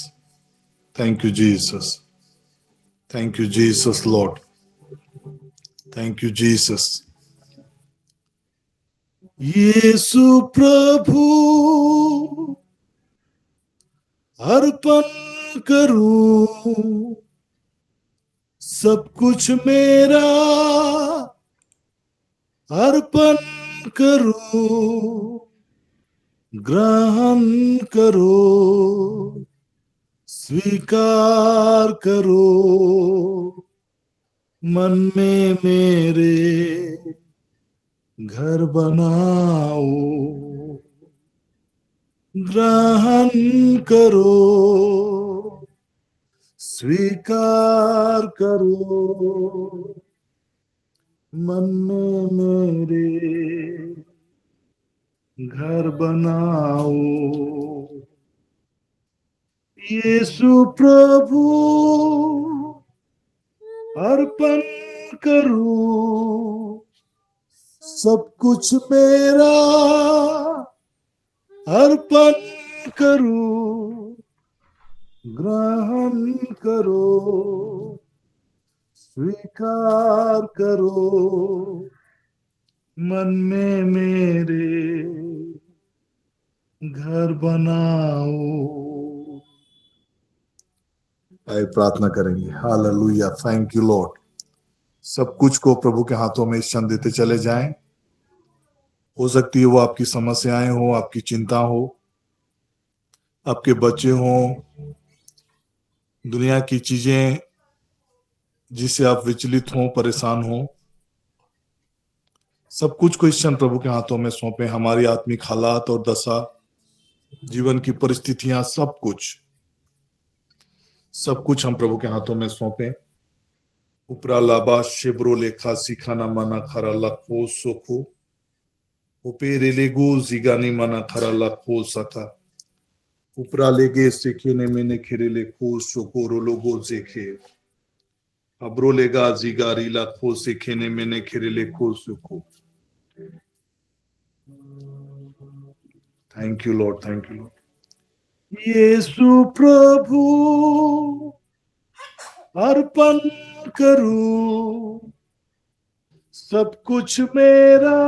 Thank you, Jesus. Thank you, Jesus, Lord. Thank you, Jesus. यीशु प्रभु अर्पण करूं सब कुछ मेरा, अर्पण करूं ग्रहण करो, स्वीकार करो, मन में मेरे घर बनाओ, ग्रहण करो, स्वीकार करो, मन में मेरे घर बनाओ। यीशु प्रभु अर्पण करूं सब कुछ मेरा, अर्पण करूं ग्रहण करो, स्वीकार करो, मन में मेरे घर बनाओ। आइए प्रार्थना करेंगे। Hallelujah, thank you Lord. सब कुछ को प्रभु के हाथों में इस क्षण देते चले जाएं। हो सकती है वो आपकी समस्याएं हो, आपकी चिंता हो, आपके बच्चे हों, दुनिया की चीजें जिससे आप विचलित हों, परेशान हों। सब कुछ को इस क्षण प्रभु के हाथों में सौंपे। हमारी आत्मिक हालात और दशा, जीवन की परिस्थितियां, सब कुछ हम प्रभु के हाथों में सौंपे। उपरा लाबा शेब्रो लेखा सिखाना माना खरा लखो सोखो उपेरे लेगो जिगानी माना खरा लखो सका उपरा लेगे सेखे ने मैंने खेरे लेखो सोको रोलोगो जेखे अब्रो लेगा जिगारी लाखो सेखे ने मैंने खेरे लेखो सोको। Thank you Lord, thank you Lord. यीशु प्रभु अर्पण करूं सब कुछ मेरा,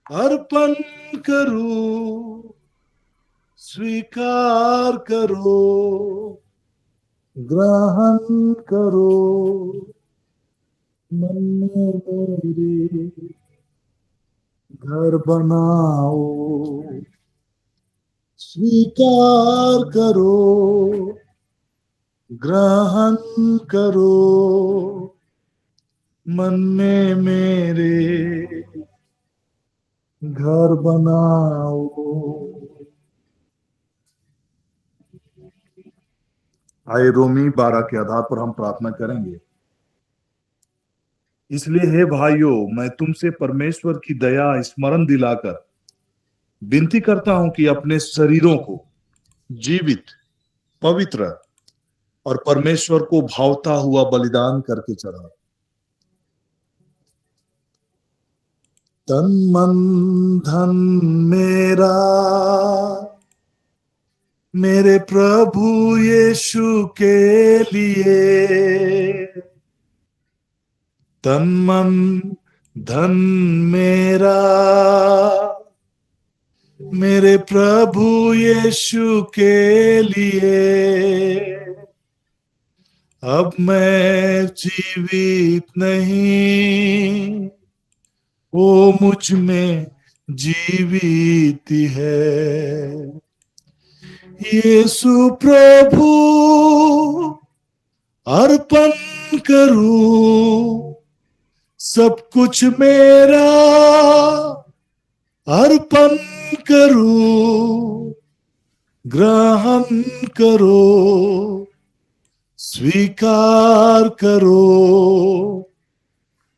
अर्पण करूं स्वीकार करो, ग्रहण करो मन में मेरे, घर बनाओ, स्वीकार करो, ग्रहण करो मन में मेरे, घर बनाओ। आए रोमी 12 के आधार पर हम प्रार्थना करेंगे। इसलिए हे भाइयों, मैं तुमसे परमेश्वर की दया स्मरण दिलाकर विनती करता हूं कि अपने शरीरों को जीवित, पवित्र और परमेश्वर को भावता हुआ बलिदान करके चढ़ाओ। तन मन धन मेरा मेरे प्रभु यीशु के लिए, तन मन धन मेरा मेरे प्रभु यीशु के लिए। अब मैं जीवित नहीं, वो मुझ में जीवित है। यीशु प्रभु अर्पण करूं सब कुछ मेरा, अर्पण करूं ग्रहण करो, स्वीकार करो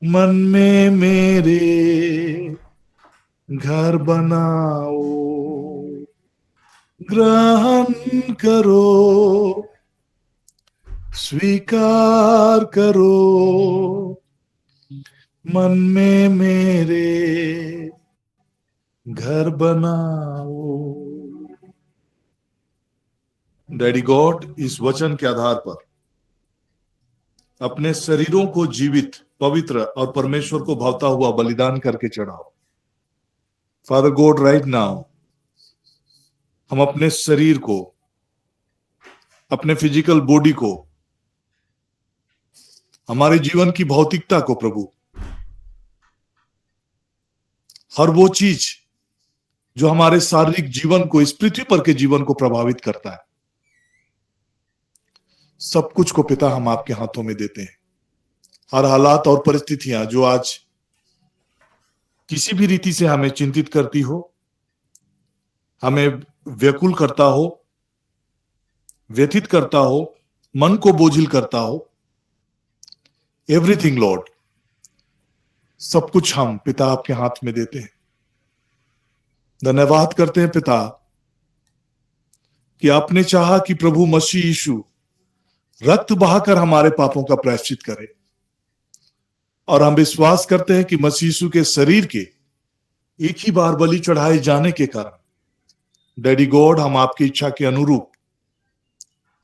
मन में मेरे, घर बनाओ, ग्रहण करो, स्वीकार करो मन में मेरे, घर बनाओ। डैडी गॉड, इस वचन के आधार पर अपने शरीरों को जीवित, पवित्र और परमेश्वर को भावता हुआ बलिदान करके चढ़ाओ। फादर गॉड, राइट नाउ हम अपने शरीर को, अपने फिजिकल बॉडी को, हमारे जीवन की भौतिकता को प्रभु, हर वो चीज जो हमारे शारीरिक जीवन को, इस पृथ्वी पर के जीवन को प्रभावित करता है, सब कुछ को पिता हम आपके हाथों में देते हैं। हर हालात और परिस्थितियां जो आज किसी भी रीति से हमें चिंतित करती हो, हमें व्याकुल करता हो, व्यथित करता हो, मन को बोझिल करता हो, एवरीथिंग लॉर्ड, सब कुछ हम पिता आपके हाथ में देते हैं। धन्यवाद करते हैं पिता कि आपने चाहा कि प्रभु मसीह यीशु रक्त बहाकर हमारे पापों का प्रायश्चित करे, और हम विश्वास करते हैं कि मसीह यीशु के शरीर के एक ही बार बलि चढ़ाए जाने के कारण डैडी गॉड हम आपकी इच्छा के अनुरूप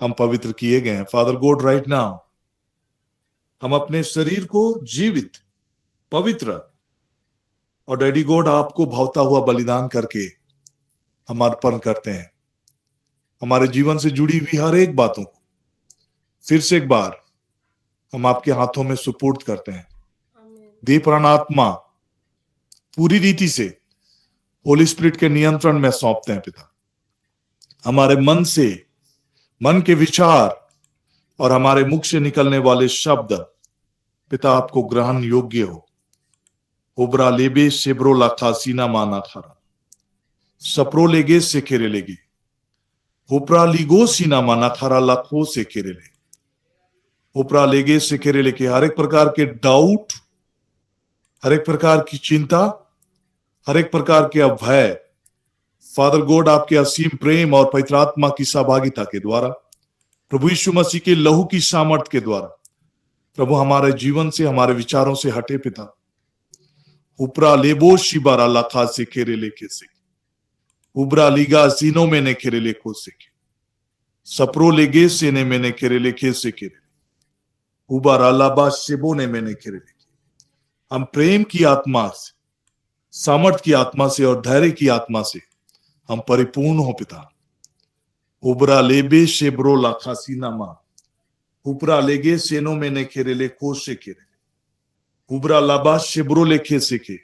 हम पवित्र किए गए हैं। फादर गॉड, राइट नाउ हम अपने शरीर को जीवित, पवित्र और डैडी गॉड आपको भावता हुआ बलिदान करके हम अर्पण करते हैं। हमारे जीवन से जुड़ी हुई हर एक बातों को फिर से एक बार हम आपके हाथों में सुपुर्द करते हैं। आमीन। देह प्राण आत्मा पूरी रीति से होली स्पिरिट के नियंत्रण में सौंपते हैं पिता। हमारे मन से, मन के विचार और हमारे मुख से निकलने वाले शब्द पिता आपको ग्रहण योग्य हो। उबरा लेबे सेब्रो लाखा सीना माना खारा सप्रो लेगे से खेरे लेगे उपरा लीगो सीना माना खारा लाखो से खेरे ले उपरा लेगे से खेरे लेके हर एक प्रकार के डाउट, हर एक प्रकार की चिंता, हर एक प्रकार के भय फादर गॉड आपके असीम प्रेम और पवित्र आत्मा की सहभागिता के द्वारा, प्रभु यीशु मसीह के लहू की सामर्थ के द्वारा प्रभु हमारे जीवन से, हमारे विचारों से हटे पिता। उपरा लेबो शिबारा लाखा से खेरे लेके से उबरा लीगा सीनो में ने खेरे लेको से सप्रो लेगे सेने में ने खेरे लेके से खेरे उबारा लाबा सेबो ने में ने खेरे लेके। हम प्रेम की आत्मा से, सामर्थ की आत्मा से और धैर्य की आत्मा से हम परिपूर्ण हो पिता। उबरा लेबे शेब्रो लाखा सीना मा उपरा लेगे सेनो में ने खेरे ले को से खेरे उबरा लाबा शेब्रो लेखे से के।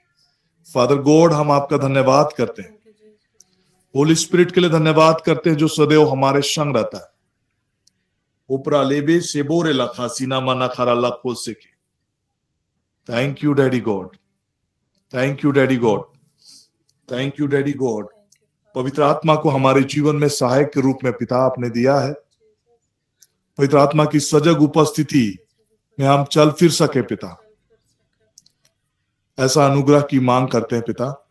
फादर गॉड हम आपका धन्यवाद करते हैं, होली स्पिरिट के लिए धन्यवाद करते हैं जो सदैव हमारे संग रहता है। उपरा लेबे सेबोरे लाखा सीना माना खारा लाखो से के। Thank you daddy God, thank you daddy God, thank you daddy God. पवित्र आत्मा को हमारे जीवन में सहायक के रूप में पिता आपने दिया है। पवित्र आत्मा की सजग उपस्थिति में हम चल फिर सके पिता, ऐसा अनुग्रह की मांग करते हैं पिता।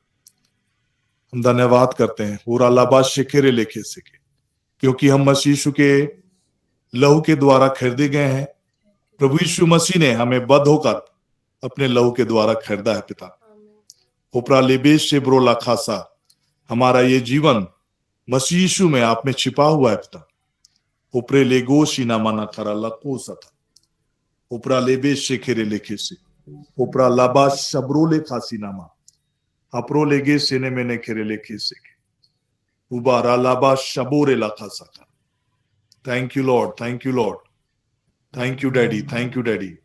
हम धन्यवाद करते हैं पूरा लाबा शेखेरे लेखे से के, क्योंकि हम मसीह यीशु के लहू के द्वारा खरीदे गए हैं। प्रभु यीशु मसीह ने हमें बद्ध होकर अपने लहू के द्वारा खरीदा है पिता। उपरा लेबेश से ब्रोला खासा, हमारा ये जीवन मसीह यीशु में आप में छिपा हुआ है पिता। उपरे लेगो सीना माना खरा लको सता उपरा लेबेश से खेरे लेखे से उपरा लाबा शब्रो ले खासी नामा अपरो लेगे सेने में ने खेरे लेखे से उबारा लाबा शबोरे लाखा सका। Thank you Lord, thank you Lord, thank you daddy, thank you daddy.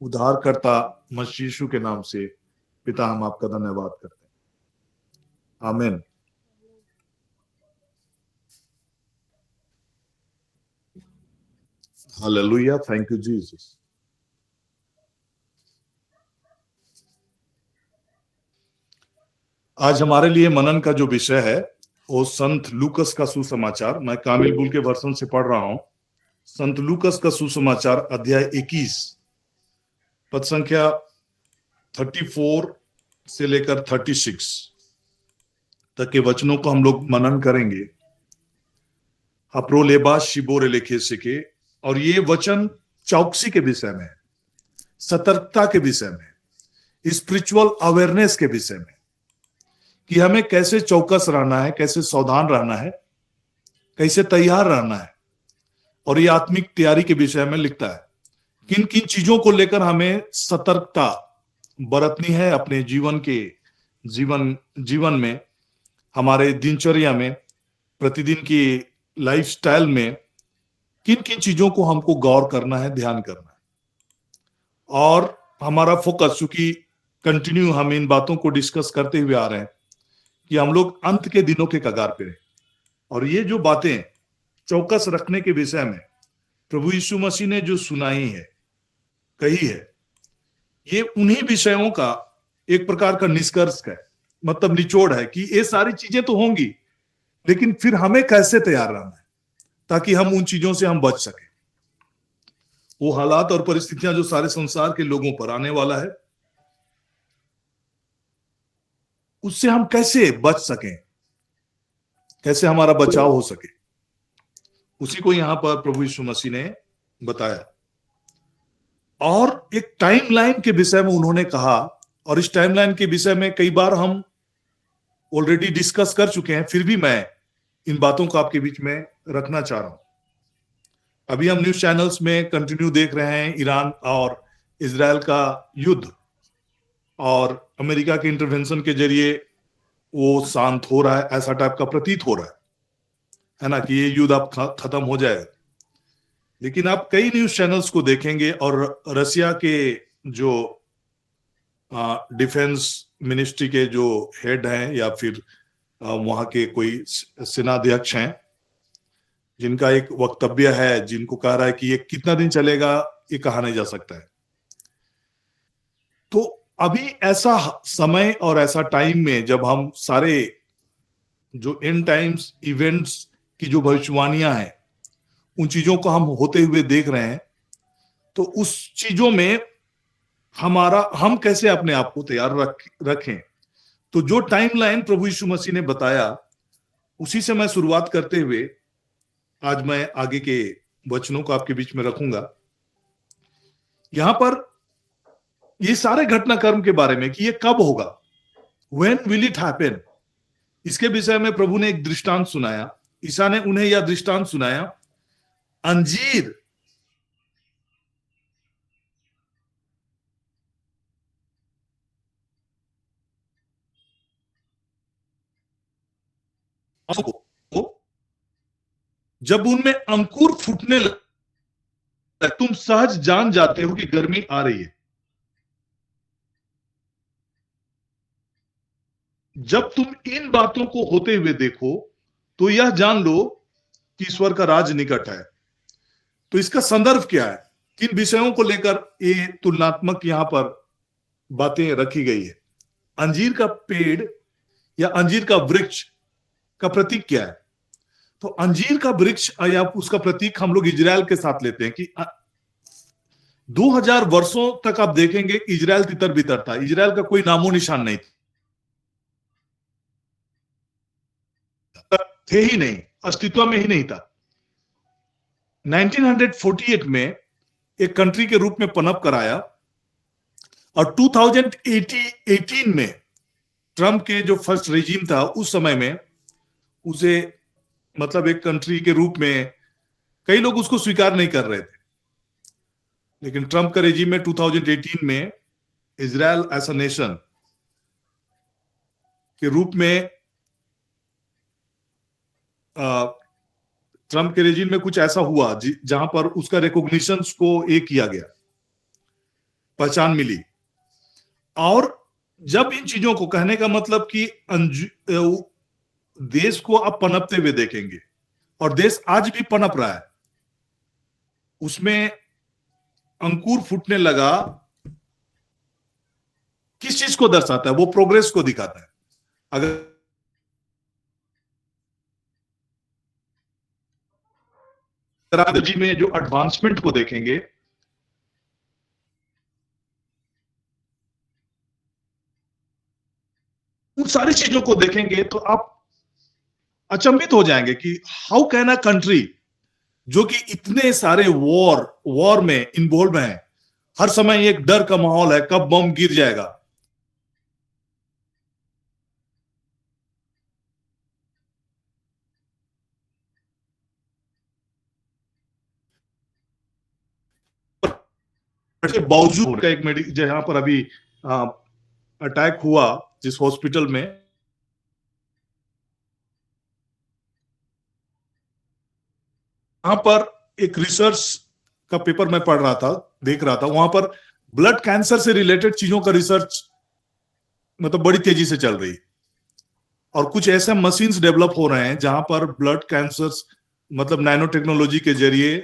उद्धारकर्ता मसीह यीशु के नाम से पिता हम आपका धन्यवाद करते हैं, आमीन। Hallelujah, thank you Jesus. आज हमारे लिए मनन का जो विषय है वो संत लूकस का सुसमाचार, मैं कामिल बुल के वर्षन से पढ़ रहा हूं। संत लूकस का सुसमाचार अध्याय 21 पद संख्या 34 से लेकर 36 तक के वचनों को हम लोग मनन करेंगे। अप्रोलेबा शिबोरे लेखे सिके, और ये वचन चौकसी के विषय में, सतर्कता के विषय में, स्पिरिचुअल अवेयरनेस के विषय में, कि हमें कैसे चौकस रहना है, कैसे सावधान रहना है, कैसे तैयार रहना है। और ये आत्मिक तैयारी के विषय में लिखता है किन किन चीजों को लेकर हमें सतर्कता बरतनी है अपने जीवन में, हमारे दिनचर्या में, प्रतिदिन की लाइफस्टाइल में किन किन चीजों को हमको गौर करना है, ध्यान करना है। और हमारा फोकस, चूंकि कंटिन्यू हम इन बातों को डिस्कस करते हुए आ रहे हैं कि हम लोग अंत के दिनों के कगार पे हैं। और ये जो बातें चौकस रखने के विषय में प्रभु यीशु मसीह ने जो सुनाई है, कही है, ये उन्हीं विषयों का एक प्रकार का निष्कर्ष है, मतलब निचोड़ है कि ये सारी चीजें तो होंगी, लेकिन फिर हमें कैसे तैयार रहना है ताकि हम उन चीजों से हम बच सके। वो हालात और परिस्थितियां जो सारे संसार के लोगों पर आने वाला है, उससे हम कैसे बच सकें, कैसे हमारा बचाव हो सके, उसी को यहां पर प्रभु यीशु मसीह ने बताया। और एक टाइमलाइन के विषय में उन्होंने कहा, और इस टाइमलाइन के विषय में कई बार हम ऑलरेडी डिस्कस कर चुके हैं, फिर भी मैं इन बातों को आपके बीच में रखना चाह रहा हूं। अभी हम न्यूज चैनल्स में कंटिन्यू देख रहे हैं ईरान और इजराइल का युद्ध, और अमेरिका के इंटरवेंशन के जरिए वो शांत हो रहा है, ऐसा टाइप का प्रतीत हो रहा है ना, कि ये युद्ध अब खत्म हो जाएगा। लेकिन आप कई न्यूज चैनल्स को देखेंगे और रसिया के जो डिफेंस मिनिस्ट्री के जो हेड हैं या फिर वहां के कोई सेनाध्यक्ष हैं, जिनका एक वक्तव्य है, जिनको कह रहा है कि ये कितना दिन चलेगा ये कहा नहीं जा सकता है। तो अभी ऐसा समय और ऐसा टाइम में जब हम सारे जो एंड टाइम्स इवेंट्स की जो भविष्यवाणियां हैं उन चीजों को हम होते हुए देख रहे हैं, तो उस चीजों में हम कैसे अपने आप को तैयार रखें। तो जो टाइमलाइन प्रभु यीशु मसीह ने बताया उसी से मैं शुरुआत करते हुए आज मैं आगे के वचनों को आपके बीच में रखूंगा। यहां पर ये सारे घटनाक्रम के बारे में कि ये कब होगा, व्हेन विल इट हैपन, इसके विषय में प्रभु ने एक दृष्टांत सुनाया। ईसा ने उन्हें यह दृष्टांत सुनाया, अंजीर को जब उनमें अंकुर फूटने लगे तुम सहज जान जाते हो कि गर्मी आ रही है। जब तुम इन बातों को होते हुए देखो तो यह जान लो कि ईश्वर का राज निकट है। तो इसका संदर्भ क्या है, किन विषयों को लेकर ये तुलनात्मक यहां पर बातें रखी गई है। अंजीर का पेड़ या अंजीर का वृक्ष का प्रतीक क्या है? तो अंजीर का वृक्ष या उसका प्रतीक हम लोग इजराइल के साथ लेते हैं कि 2000 वर्षों तक आप देखेंगे इजराइल तितर बितर था, इजराइल का कोई नामो निशान नहीं था, थे ही नहीं, अस्तित्व में ही नहीं था। 1948 में एक कंट्री के रूप में पनप कर आया और 2018 में ट्रंप के जो फर्स्ट रेजिम था उस समय में उसे मतलब एक कंट्री के रूप में कई लोग उसको स्वीकार नहीं कर रहे थे, लेकिन ट्रंप का रेजिम में 2018 में इजराइल एज अ नेशन के रूप में ट्रंप के रेजिम में कुछ ऐसा हुआ जहां पर उसका रिकॉग्निशन को एक किया गया, पहचान मिली। और जब इन चीजों को कहने का मतलब कि देश को आप पनपते हुए देखेंगे और देश आज भी पनप रहा है, उसमें अंकुर फूटने लगा, किस चीज को दर्शाता है? वो प्रोग्रेस को दिखाता है। अगर जी में जो एडवांसमेंट को देखेंगे, उन सारी चीजों को देखेंगे तो आप अचंभित हो जाएंगे कि हाउ कैन अ कंट्री जो कि इतने सारे वॉर में इन्वॉल्व है, हर समय एक डर का माहौल है कब बम गिर जाएगा, बावजूद का एक जहां पर अभी अटैक हुआ जिस हॉस्पिटल में, वहां पर एक रिसर्च का पेपर मैं पढ़ रहा था, देख रहा था, वहां पर ब्लड कैंसर से रिलेटेड चीजों का रिसर्च मतलब बड़ी तेजी से चल रही, और कुछ ऐसे मशीन्स डेवलप हो रहे हैं जहां पर ब्लड कैंसर मतलब नैनो टेक्नोलॉजी के जरिए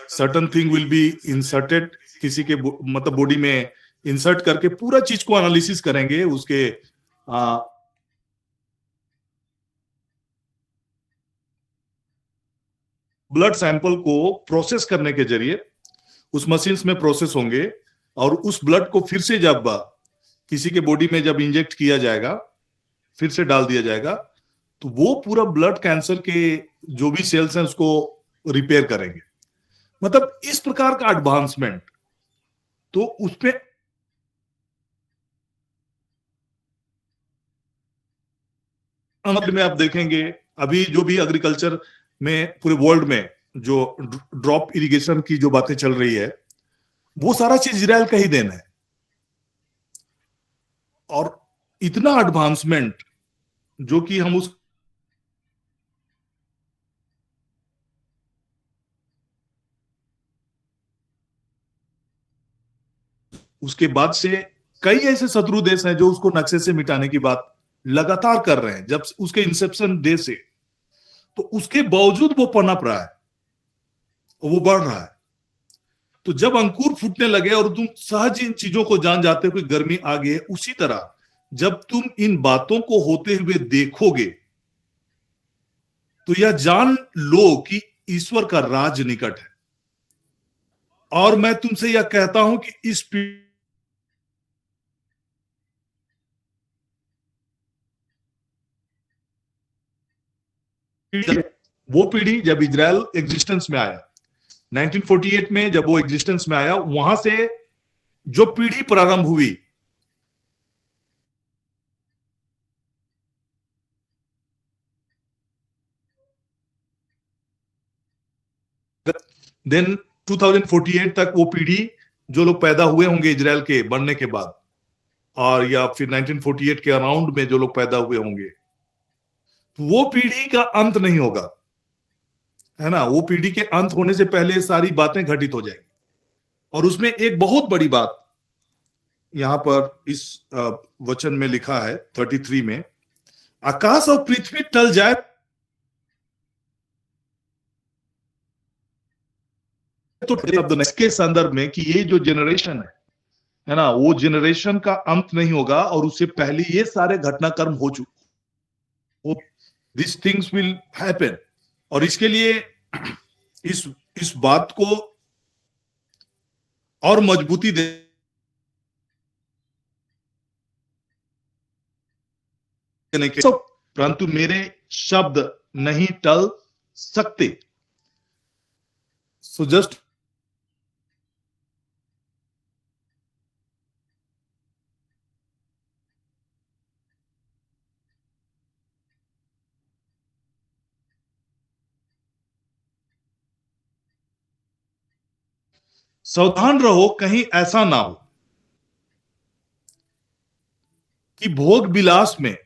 certain thing will be inserted, किसी के मतलब बॉडी में इंसर्ट करके पूरा चीज को एनालिसिस करेंगे, उसके ब्लड सैंपल को प्रोसेस करने के जरिए उस मशीन्स में प्रोसेस होंगे और उस ब्लड को फिर से जब किसी के बॉडी में जब इंजेक्ट किया जाएगा, फिर से डाल दिया जाएगा, तो वो पूरा ब्लड कैंसर के जो भी सेल्स हैं उसको रिपेयर करेंगे। मतलब इस प्रकार का एडवांसमेंट, तो उसपे में आप देखेंगे अभी जो भी एग्रीकल्चर में पूरे वर्ल्ड में जो ड्रॉप इरिगेशन की जो बातें चल रही है, वो सारा चीज इजराइल का ही देन है। और इतना एडवांसमेंट जो कि हम उसके बाद से कई ऐसे शत्रु देश हैं जो उसको नक्शे से मिटाने की बात लगातार कर रहे हैं, जब उसके इंसेप्शन डे से। तो उसके बावजूद वो पनप रहा है, वो बढ़ रहा है। तो जब अंकुर फूटने लगे और तुम सहज इन चीजों को जान जाते हो कि गर्मी आ गई है, उसी तरह जब तुम इन बातों को होते हुए देखोगे तो यह जान लो कि ईश्वर का राज निकट है। और मैं तुमसे यह कहता हूं कि इस वो पीढ़ी जब इजराइल एग्जिस्टेंस में आया 1948 में, जब वो एग्जिस्टेंस में आया, वहां से जो पीढ़ी प्रारंभ हुई, देन 2048 तक वो पीढ़ी जो लोग पैदा हुए होंगे इजराइल के बनने के बाद, और या फिर 1948 के अराउंड में जो लोग पैदा हुए होंगे, वो पीढ़ी का अंत नहीं होगा, है ना। वो पीढ़ी के अंत होने से पहले सारी बातें घटित हो जाएंगी। और उसमें एक बहुत बड़ी बात यहां पर इस वचन में लिखा है 33 में, आकाश और पृथ्वी टल जाए तो शब्द इसके संदर्भ में कि ये जो जनरेशन है ना, वो जनरेशन का अंत नहीं होगा, और उससे पहले ये सारे घटनाक्रम हो चुके, दिस थिंग्स विल हैपन। और इसके लिए इस बात को और मजबूती देने के, परंतु मेरे शब्द नहीं टल सकते। सो जस्ट सावधान रहो, कहीं ऐसा ना हो कि भोग विलास में,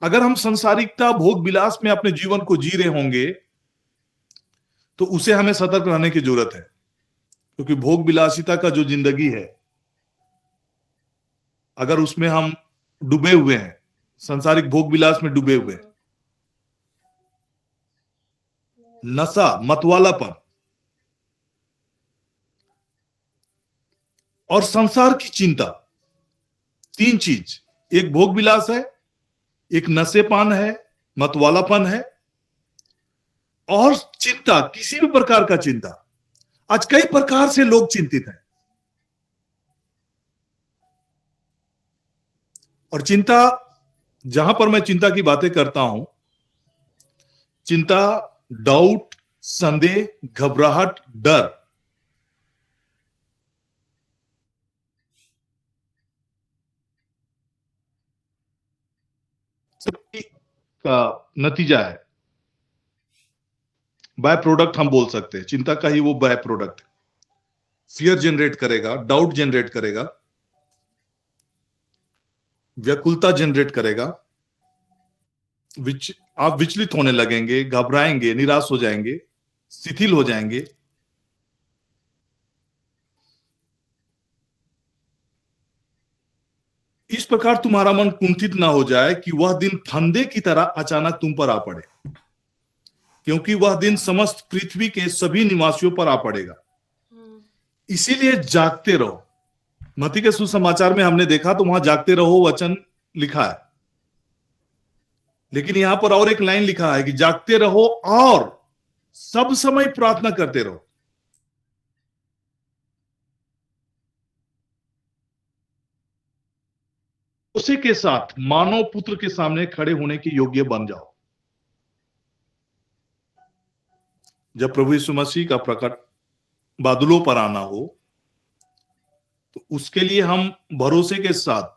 अगर हम संसारिकता भोग विलास में अपने जीवन को जी रहे होंगे तो उसे हमें सतर्क रहने की जरूरत है, क्योंकि भोग विलासिता का जो जिंदगी है, अगर उसमें हम डूबे हुए हैं, संसारिक भोग विलास में डूबे हुए हैं, नशा, मतवालापन और संसार की चिंता, तीन चीज, एक भोग विलास है, एक नशेपान है, मतवालापन है, और चिंता, किसी भी प्रकार का चिंता। आज कई प्रकार से लोग चिंतित हैं, और चिंता, जहां पर मैं चिंता की बातें करता हूं, चिंता, डाउट, संदेह, घबराहट, डर, का नतीजा है, बाय प्रोडक्ट हम बोल सकते हैं। चिंता का ही वो बाय प्रोडक्ट फियर जनरेट करेगा, डाउट जनरेट करेगा, व्याकुलता जनरेट करेगा, आप विचलित होने लगेंगे, घबराएंगे, निराश हो जाएंगे, शिथिल हो जाएंगे। इस प्रकार तुम्हारा मन कुंठित ना हो जाए कि वह दिन फंदे की तरह अचानक तुम पर आ पड़े, क्योंकि वह दिन समस्त पृथ्वी के सभी निवासियों पर आ पड़ेगा। इसीलिए जागते रहो। मत्ती के सुसमाचार में हमने देखा तो वहां जागते रहो वचन लिखा है, लेकिन यहां पर और एक लाइन लिखा है कि जागते रहो और सब समय प्रार्थना करते रहो। उसी के साथ मानव पुत्र के सामने खड़े होने के योग्य बन जाओ। जब प्रभु यीशु मसीह का प्रकट बादलों पर आना हो, तो उसके लिए हम भरोसे के साथ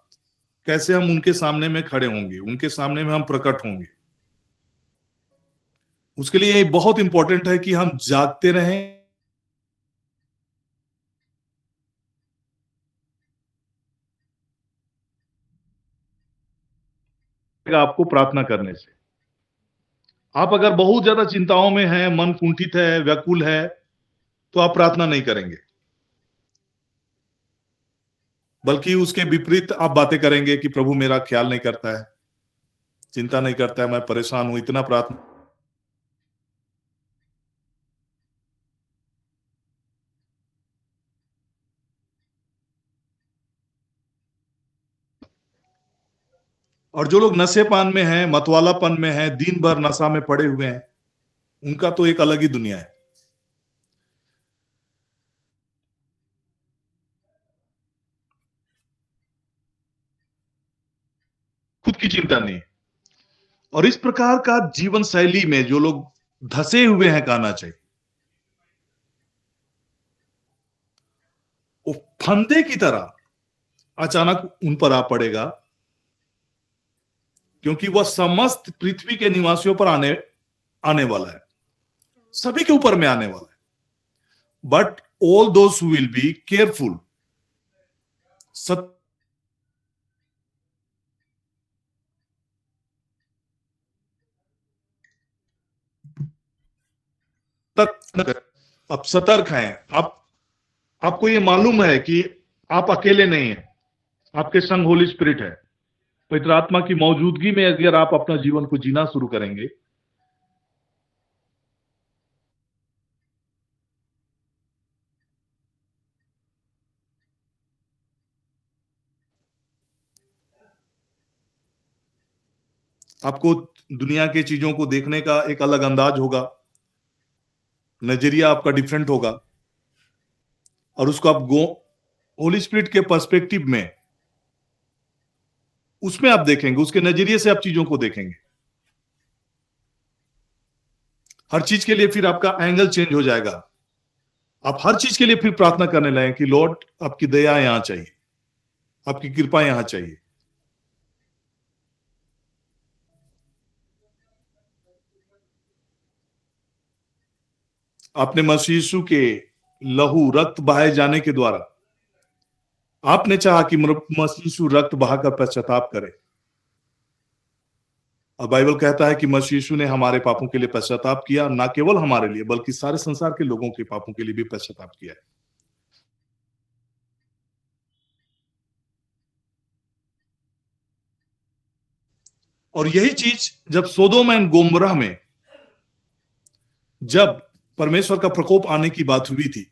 कैसे हम उनके सामने में खड़े होंगे, उनके सामने में हम प्रकट होंगे, उसके लिए बहुत इंपॉर्टेंट है कि हम जागते रहें। आपको प्रार्थना करने से, आप अगर बहुत ज्यादा चिंताओं में हैं, मन कुंठित है, व्याकुल है, तो आप प्रार्थना नहीं करेंगे। बल्कि उसके विपरीत आप बातें करेंगे कि प्रभु मेरा ख्याल नहीं करता है, चिंता नहीं करता है, मैं परेशान हूं, इतना प्रार्थना। और जो लोग नशे पान में हैं, मतवालापन में हैं, दिन भर नशा में पड़े हुए हैं, उनका तो एक अलग ही दुनिया है। खुद की चिंता नहीं। और इस प्रकार का जीवन शैली में जो लोग धसे हुए हैं, कहना चाहिए, वो फंदे की तरह अचानक उन पर आ पड़ेगा, क्योंकि वह समस्त पृथ्वी के निवासियों पर आने वाला है, सभी के ऊपर में आने वाला है। But all those who will be careful, आप सतर्क हैं। आपको ये मालूम है कि आप अकेले नहीं हैं, आपके संग होली स्पिरिट है। पवित्र आत्मा की मौजूदगी में अगर आप अपना जीवन को जीना शुरू करेंगे, आपको दुनिया के चीजों को देखने का एक अलग अंदाज होगा, नजरिया आपका डिफरेंट होगा, और उसको आप होली स्पिरिट के पर्सपेक्टिव में, उसमें आप देखेंगे, उसके नजरिए से आप चीजों को देखेंगे। हर चीज के लिए फिर आपका एंगल चेंज हो जाएगा। आप हर चीज के लिए फिर प्रार्थना करने लगे कि लॉर्ड आपकी दया यहां चाहिए, आपकी कृपा यहां चाहिए। आपने मसीह यीशु के लहू रक्त बहाए जाने के द्वारा आपने चाहा कि मसीह यीशु रक्त बहाकर पश्चाताप करे, और बाइबल कहता है कि मसीह यीशु ने हमारे पापों के लिए पश्चाताप किया, ना केवल हमारे लिए बल्कि सारे संसार के लोगों के पापों के लिए भी पश्चाताप किया है। और यही चीज जब सोदोम एंड गोमोरा में जब परमेश्वर का प्रकोप आने की बात हुई थी,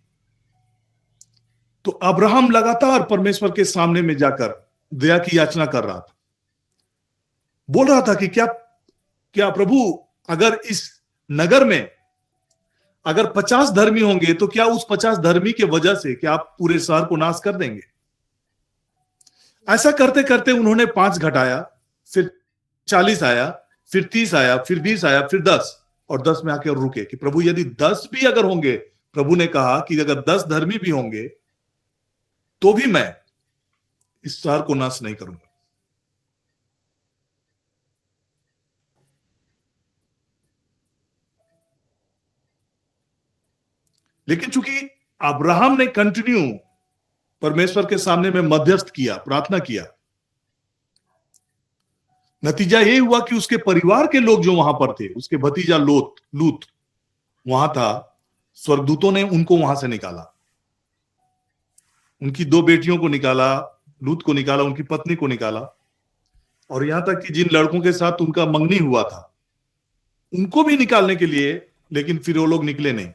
तो अब्राहम लगातार परमेश्वर के सामने में जाकर दया की याचना कर रहा था, बोल रहा था कि क्या प्रभु, अगर इस नगर में अगर 50 धर्मी होंगे तो क्या उस 50 धर्मी के वजह से क्या आप पूरे शहर को नाश कर देंगे? ऐसा करते करते उन्होंने 5 घटाया, फिर 40 आया, फिर 30 आया, फिर 20 आया, फिर 10, और 10 में आके रुके कि प्रभु यदि 10 भी अगर होंगे, प्रभु ने कहा कि अगर 10 धर्मी भी होंगे तो भी मैं इस शहर को नाश नहीं करूंगा। लेकिन चूंकि अब्राहम ने कंटिन्यू परमेश्वर के सामने में मध्यस्थ किया, प्रार्थना किया, नतीजा ये हुआ कि उसके परिवार के लोग जो वहां पर थे, उसके भतीजा लूत वहां था, स्वर्गदूतों ने उनको वहां से निकाला, उनकी 2 बेटियों को निकाला, लूत को निकाला, उनकी पत्नी को निकाला, और यहां तक कि जिन लड़कों के साथ उनका मंगनी हुआ था उनको भी निकालने के लिए, लेकिन फिर वो लोग निकले नहीं।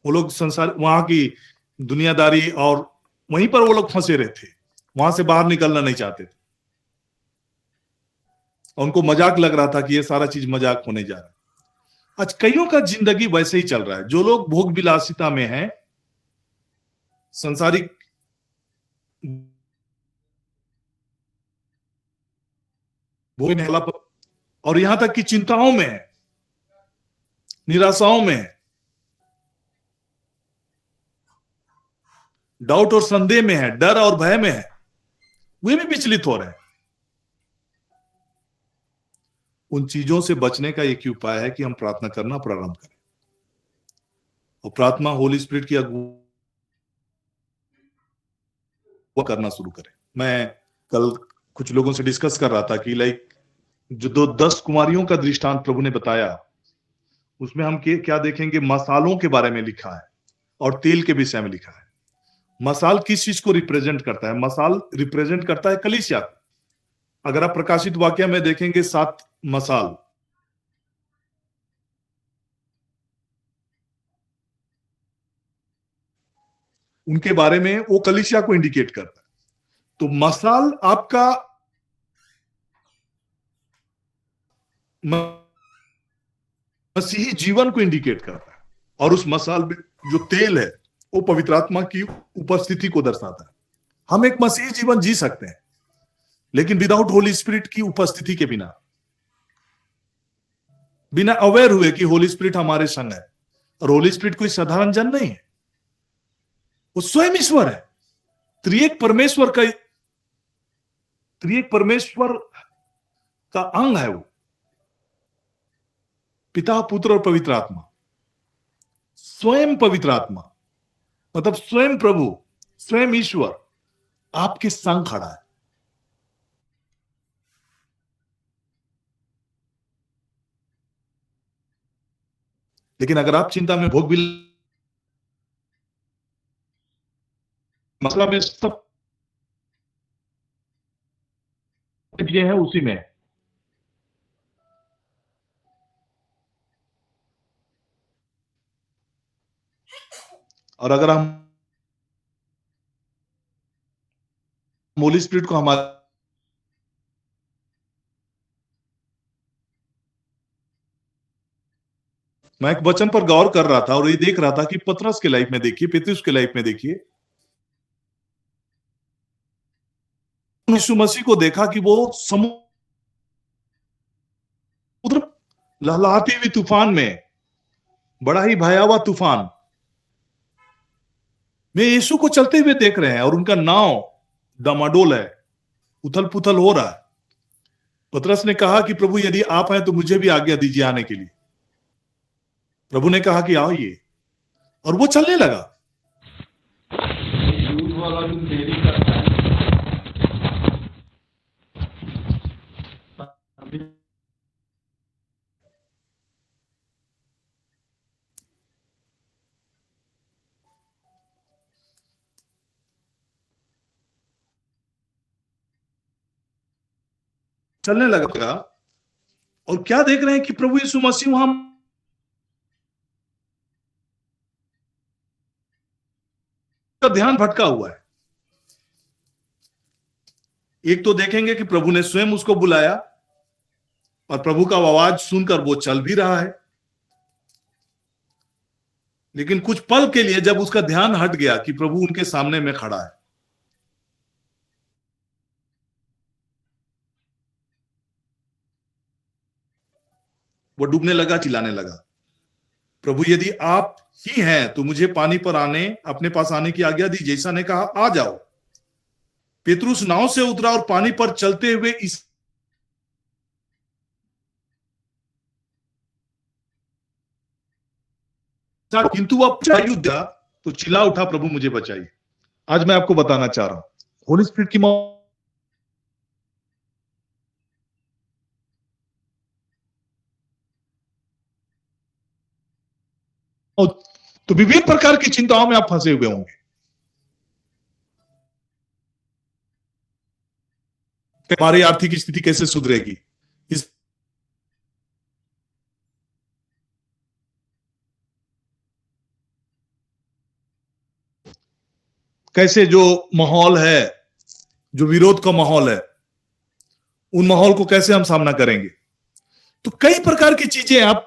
वो लोग संसार, वहां की दुनियादारी और वहीं पर वो लोग फंसे रहे थे, वहां से बाहर निकलना नहीं चाहते थे। उनको मजाक लग रहा था कि ये सारा चीज मजाक होने जा रहा है। आज कईयों का जिंदगी वैसे ही चल रहा है। जो लोग भोग विलासिता में हैं, संसारिक भोग और यहां तक कि चिंताओं में है, निराशाओं में है, डाउट और संदेह में है, डर और भय में है, वे भी विचलित हो रहे हैं। उन चीजों से बचने का एक ही उपाय है कि हम प्रार्थना करना प्रारंभ करें, और प्रार्थना होली स्पिरिट की अगुवाई करना शुरू करें। मैं कल कुछ लोगों से डिस्कस कर रहा था कि जो 10 कुमारियों का दृष्टांत प्रभु ने बताया, उसमें हम क्या देखेंगे, मसालों के बारे में लिखा है और तेल के विषय में लिखा है। मसाल किस चीज को रिप्रेजेंट करता है? मसाल रिप्रेजेंट करता है कलीसिया। अगर आप प्रकाशित वाक्य में देखेंगे 7 मसाल, उनके बारे में वो कलीसिया को इंडिकेट करता है। तो मसाल आपका मसीही जीवन को इंडिकेट करता है, और उस मसाल में जो तेल है वो पवित्र आत्मा की उपस्थिति को दर्शाता है। हम एक मसीही जीवन जी सकते हैं, लेकिन विदाउट होली स्पिरिट की उपस्थिति के बिना, बिना अवेयर हुए कि होली स्पिरिट हमारे संग है। और होली स्पिरिट कोई साधारण जन नहीं है, वो स्वयं ईश्वर है। त्रिएक परमेश्वर का अंग है वो, पिता, पुत्र और पवित्र आत्मा। स्वयं पवित्र आत्मा मतलब स्वयं प्रभु, स्वयं ईश्वर आपके संग खड़ा है। लेकिन अगर आप चिंता में भोग भी, मसला में सब ये है उसी में है। और अगर हम होली स्पिरिट को हमारे, मैं एक वचन पर गौर कर रहा था और ये देख रहा था कि पतरस के लाइफ में देखिए, पेतरुस के लाइफ में देखिए, यीशु मसीह को देखा कि वो समुद्र लहलहाती हुई तूफान में, बड़ा ही भयावह तूफान में यीशु को चलते हुए देख रहे हैं, और उनका नाव डामाडोल है, उथल पुथल हो रहा है। पतरस ने कहा कि प्रभु यदि आप हैं तो मुझे भी आज्ञा दीजिए आने के लिए। प्रभु ने कहा कि आओ ये, और वो चलने लगा। दूध वाला जो देरी करता है, चलने लगा, और क्या देख रहे हैं कि प्रभु यीशु मसीह वहां का ध्यान भटका हुआ है। एक तो देखेंगे कि प्रभु ने स्वयं उसको बुलाया, और प्रभु का आवाज सुनकर वो चल भी रहा है। लेकिन कुछ पल के लिए जब उसका ध्यान हट गया कि प्रभु उनके सामने में खड़ा है, वो डूबने लगा, चिल्लाने लगा, प्रभु यदि आप ही हैं तो मुझे पानी पर आने, अपने पास आने की आज्ञा दीजिए। ईसा ने कहा आ जाओ। पेतरुस नाव से उतरा और पानी पर चलते हुए किंतु वह युद्ध तो चिल्ला उठा, प्रभु मुझे बचाइए। आज मैं आपको बताना चाह रहा हूं, होली स्पिरिट की तो विभिन्न प्रकार की चिंताओं में आप फंसे हुए होंगे। हमारी आर्थिक स्थिति कैसे सुधरेगी, इस कैसे जो माहौल है, जो विरोध का माहौल है, उन माहौल को कैसे हम सामना करेंगे। तो कई प्रकार की चीजें आप,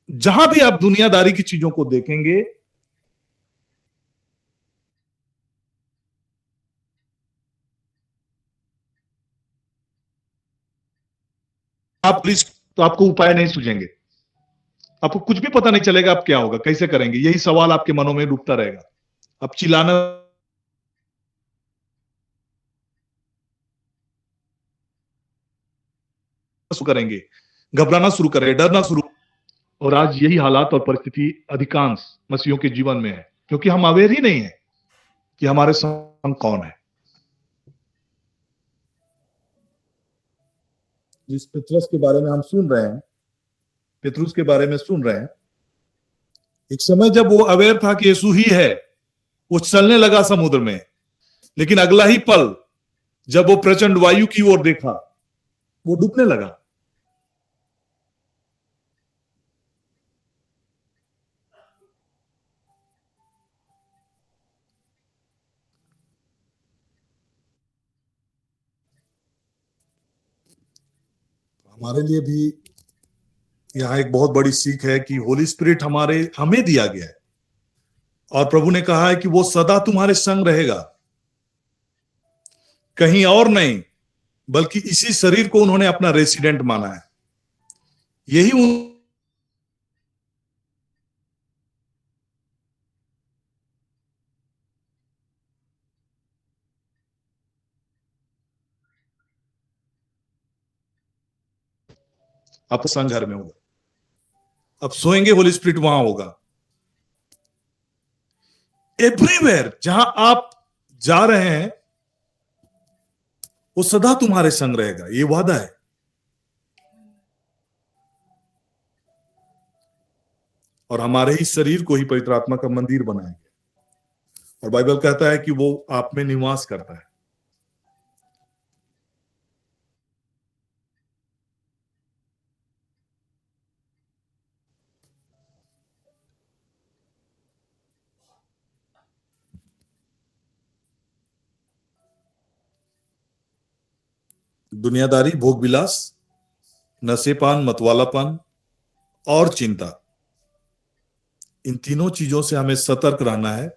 जहां भी आप दुनियादारी की चीजों को देखेंगे, आप प्लीज, तो आपको उपाय नहीं सूझेंगे, आपको कुछ भी पता नहीं चलेगा आप क्या होगा, कैसे करेंगे। यही सवाल आपके मनों में डूबता रहेगा। आप चिल्लाना शुरू करेंगे, घबराना शुरू करेंगे, डरना शुरू। और आज यही हालात और परिस्थिति अधिकांश मसीहियों के जीवन में है, क्योंकि हम अवेयर ही नहीं है कि हमारे संग कौन है। जिस पेतरुस के बारे में हम सुन रहे हैं, पेतरुस के बारे में सुन रहे हैं, एक समय जब वो अवेयर था कि यीशु ही है, वो चलने लगा समुद्र में, लेकिन अगला ही पल जब वो प्रचंड वायु की ओर देखा, वो डूबने लगा। हमारे लिए भी यहाँ एक बहुत बड़ी सीख है कि होली स्पिरिट हमें दिया गया है, और प्रभु ने कहा है कि वो सदा तुम्हारे संग रहेगा, कहीं और नहीं, बल्कि इसी शरीर को उन्होंने अपना रेसिडेंट माना है। यही आप संग घर में होगा, अब सोएंगे, होली स्पिरिट वहां होगा। एवरीवेयर जहां आप जा रहे हैं, वो सदा तुम्हारे संग रहेगा, ये वादा है। और हमारे ही शरीर को ही पवित्र आत्मा का मंदिर बनाएंगे, और बाइबल कहता है कि वो आप में निवास करता है। दुनियादारी, भोग विलास, नशेपान, मतवालापन और चिंता, इन तीनों चीजों से हमें सतर्क रहना है।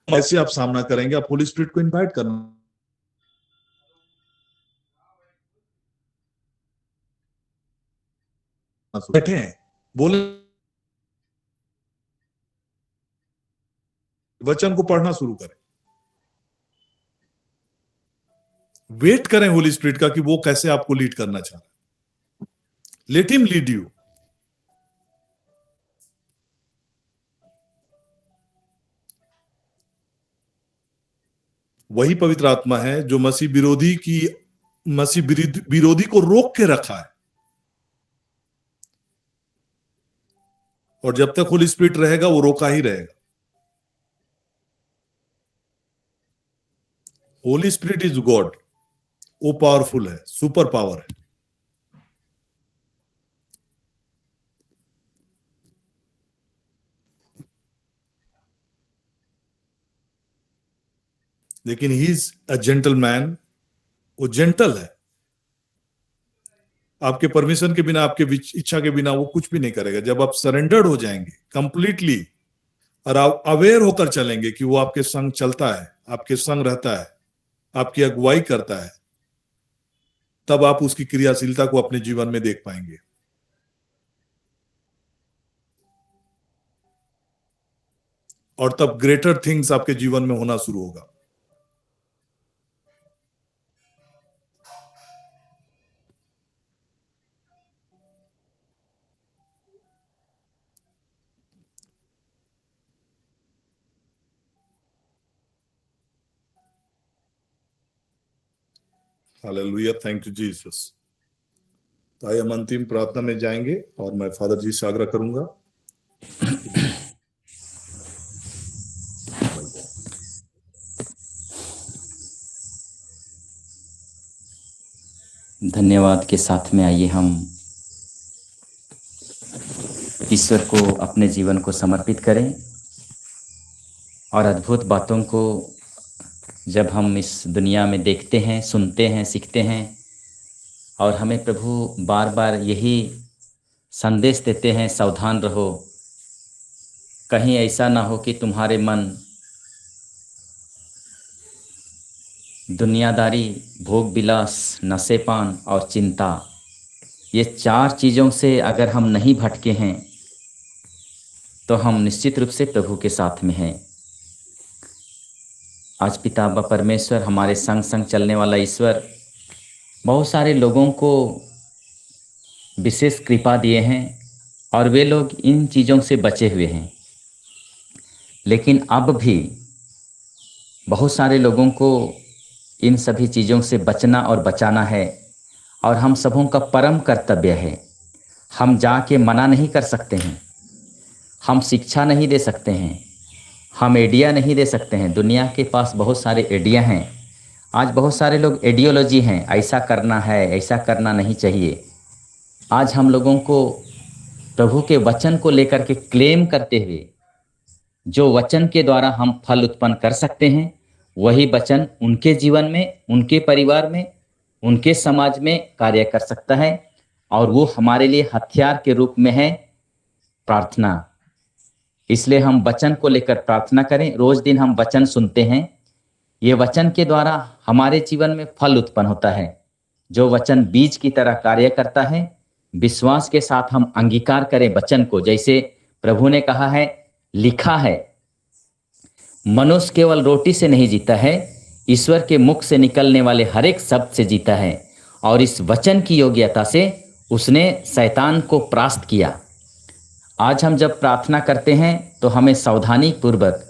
ऐसे आप सामना करेंगे, आप होली स्पिरिट को इनवाइट करना। बैठे हैं, बोले, वचन को पढ़ना शुरू करें, वेट करें होली स्पिरिट का कि वो कैसे आपको लीड करना चाह रहा है। Let him lead you. वही पवित्र आत्मा है जो मसीह विरोधी को रोक के रखा है, और जब तक होली स्पिरिट रहेगा वो रोका ही रहेगा। होली स्पिरिट इज गॉड, वो पावरफुल है, सुपर पावर है। लेकिन ही इज अ जेंटलमैन, वो जेंटल है। आपके परमिशन के बिना, आपके इच्छा के बिना वो कुछ भी नहीं करेगा। जब आप सरेंडर्ड हो जाएंगे कंप्लीटली, और आप अवेयर होकर चलेंगे कि वो आपके संग चलता है, आपके संग रहता है, आपकी अगुवाई करता है, तब आप उसकी क्रियाशीलता को अपने जीवन में देख पाएंगे। और तब ग्रेटर थिंग्स आपके जीवन में होना शुरू होगा। Hallelujah, thank you Jesus. तो आइए हम अंतिम प्रार्थना में जाएंगे, और मैं फादर जी से आग्रह करूंगा। धन्यवाद के साथ में आइए हम ईश्वर को अपने जीवन को समर्पित करें, और अद्भुत बातों को जब हम इस दुनिया में देखते हैं, सुनते हैं, सीखते हैं, और हमें प्रभु बार बार यही संदेश देते हैं, सावधान रहो, कहीं ऐसा ना हो कि तुम्हारे मन दुनियादारी, भोग विलास, नशेपान और चिंता, ये 4 चीज़ों से अगर हम नहीं भटके हैं तो हम निश्चित रूप से प्रभु के साथ में हैं। आज पिता अब्बा परमेश्वर, हमारे संग संग चलने वाला ईश्वर, बहुत सारे लोगों को विशेष कृपा दिए हैं, और वे लोग इन चीज़ों से बचे हुए हैं। लेकिन अब भी बहुत सारे लोगों को इन सभी चीज़ों से बचना और बचाना है, और हम सबों का परम कर्तव्य है। हम जाके मना नहीं कर सकते हैं, हम शिक्षा नहीं दे सकते हैं, हम आइडिया नहीं दे सकते हैं। दुनिया के पास बहुत सारे आइडिया हैं। आज बहुत सारे लोग आइडियोलॉजी हैं, ऐसा करना है, ऐसा करना नहीं चाहिए। आज हम लोगों को प्रभु के वचन को लेकर के क्लेम करते हुए जो वचन के द्वारा हम फल उत्पन्न कर सकते हैं, वही वचन उनके जीवन में, उनके परिवार में, उनके समाज में कार्य कर सकता है। और वो हमारे लिए हथियार के रूप में है प्रार्थना। इसलिए हम वचन को लेकर प्रार्थना करें। रोज दिन हम वचन सुनते हैं, ये वचन के द्वारा हमारे जीवन में फल उत्पन्न होता है। जो वचन बीज की तरह कार्य करता है, विश्वास के साथ हम अंगीकार करें वचन को। जैसे प्रभु ने कहा है, लिखा है, मनुष्य केवल रोटी से नहीं जीता है, ईश्वर के मुख से निकलने वाले हर एक शब्द से जीता है। और इस वचन की योग्यता से उसने शैतान को परास्त किया। आज हम जब प्रार्थना करते हैं तो हमें सावधानी पूर्वक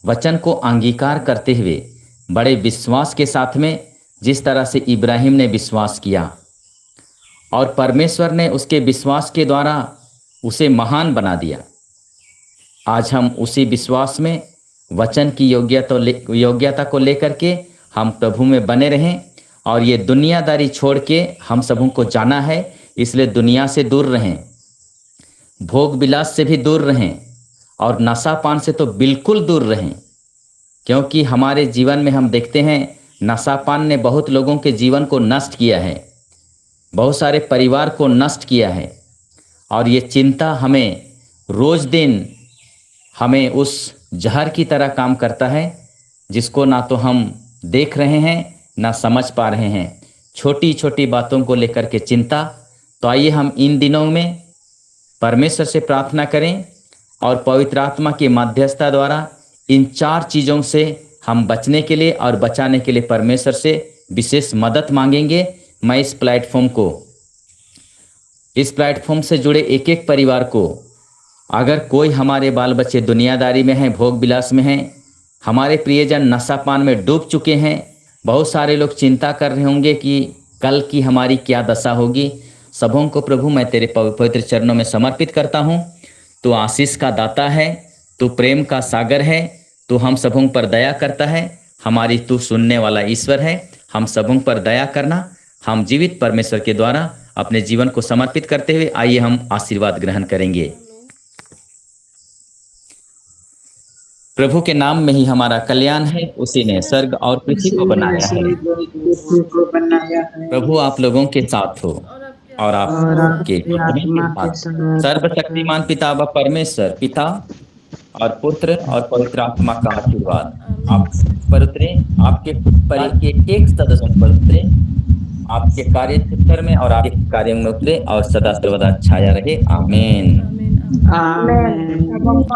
वचन को अंगीकार करते हुए बड़े विश्वास के साथ में, जिस तरह से इब्राहिम ने विश्वास किया और परमेश्वर ने उसके विश्वास के द्वारा उसे महान बना दिया, आज हम उसी विश्वास में वचन की योग्यता को लेकर के हम प्रभु में बने रहें। और ये दुनियादारी छोड़ के हम सबों को जाना है, इसलिए दुनिया से दूर रहें, भोग विलास से भी दूर रहें और नशा पान से तो बिल्कुल दूर रहें। क्योंकि हमारे जीवन में हम देखते हैं नशा पान ने बहुत लोगों के जीवन को नष्ट किया है, बहुत सारे परिवार को नष्ट किया है। और ये चिंता हमें रोज दिन हमें उस जहर की तरह काम करता है, जिसको ना तो हम देख रहे हैं ना समझ पा रहे हैं। छोटी छोटी बातों को लेकर के चिंता। तो आइए हम इन दिनों में परमेश्वर से प्रार्थना करें और पवित्र आत्मा की मध्यस्थता द्वारा इन 4 चीज़ों से हम बचने के लिए और बचाने के लिए परमेश्वर से विशेष मदद मांगेंगे। मैं इस प्लेटफॉर्म से जुड़े एक एक परिवार को, अगर कोई हमारे बाल बच्चे दुनियादारी में हैं, भोग विलास में हैं, हमारे प्रियजन नशा पान में डूब चुके हैं, बहुत सारे लोग चिंता कर रहे होंगे कि कल की हमारी क्या दशा होगी, सबों को प्रभु मैं तेरे पवित्र चरणों में समर्पित करता हूँ। तू आशीष का दाता है, तू प्रेम का सागर है, तू हम सबों पर दया करता है, हमारी तू सुनने वाला ईश्वर है। हम सबों पर दया करना। हम जीवित परमेश्वर के द्वारा अपने जीवन को समर्पित करते हुए आइए हम आशीर्वाद ग्रहण करेंगे। प्रभु के नाम में ही हमारा कल्याण है, उसी ने स्वर्ग और पृथ्वी को बनाया है। प्रभु आप लोगों के साथ हो और आपके सर्वशक्तिमान पिता व परमेश्वर, पिता और पुत्र और पवित्र आत्मा का आशीर्वाद आप पर उतरे, आपके परिवार के एक सदस्य पर उतरे, आपके कार्य क्षेत्र में और आपके कार्यों में उतरे और सदा सर्वदा छाया रहे। आमीन। आमीन।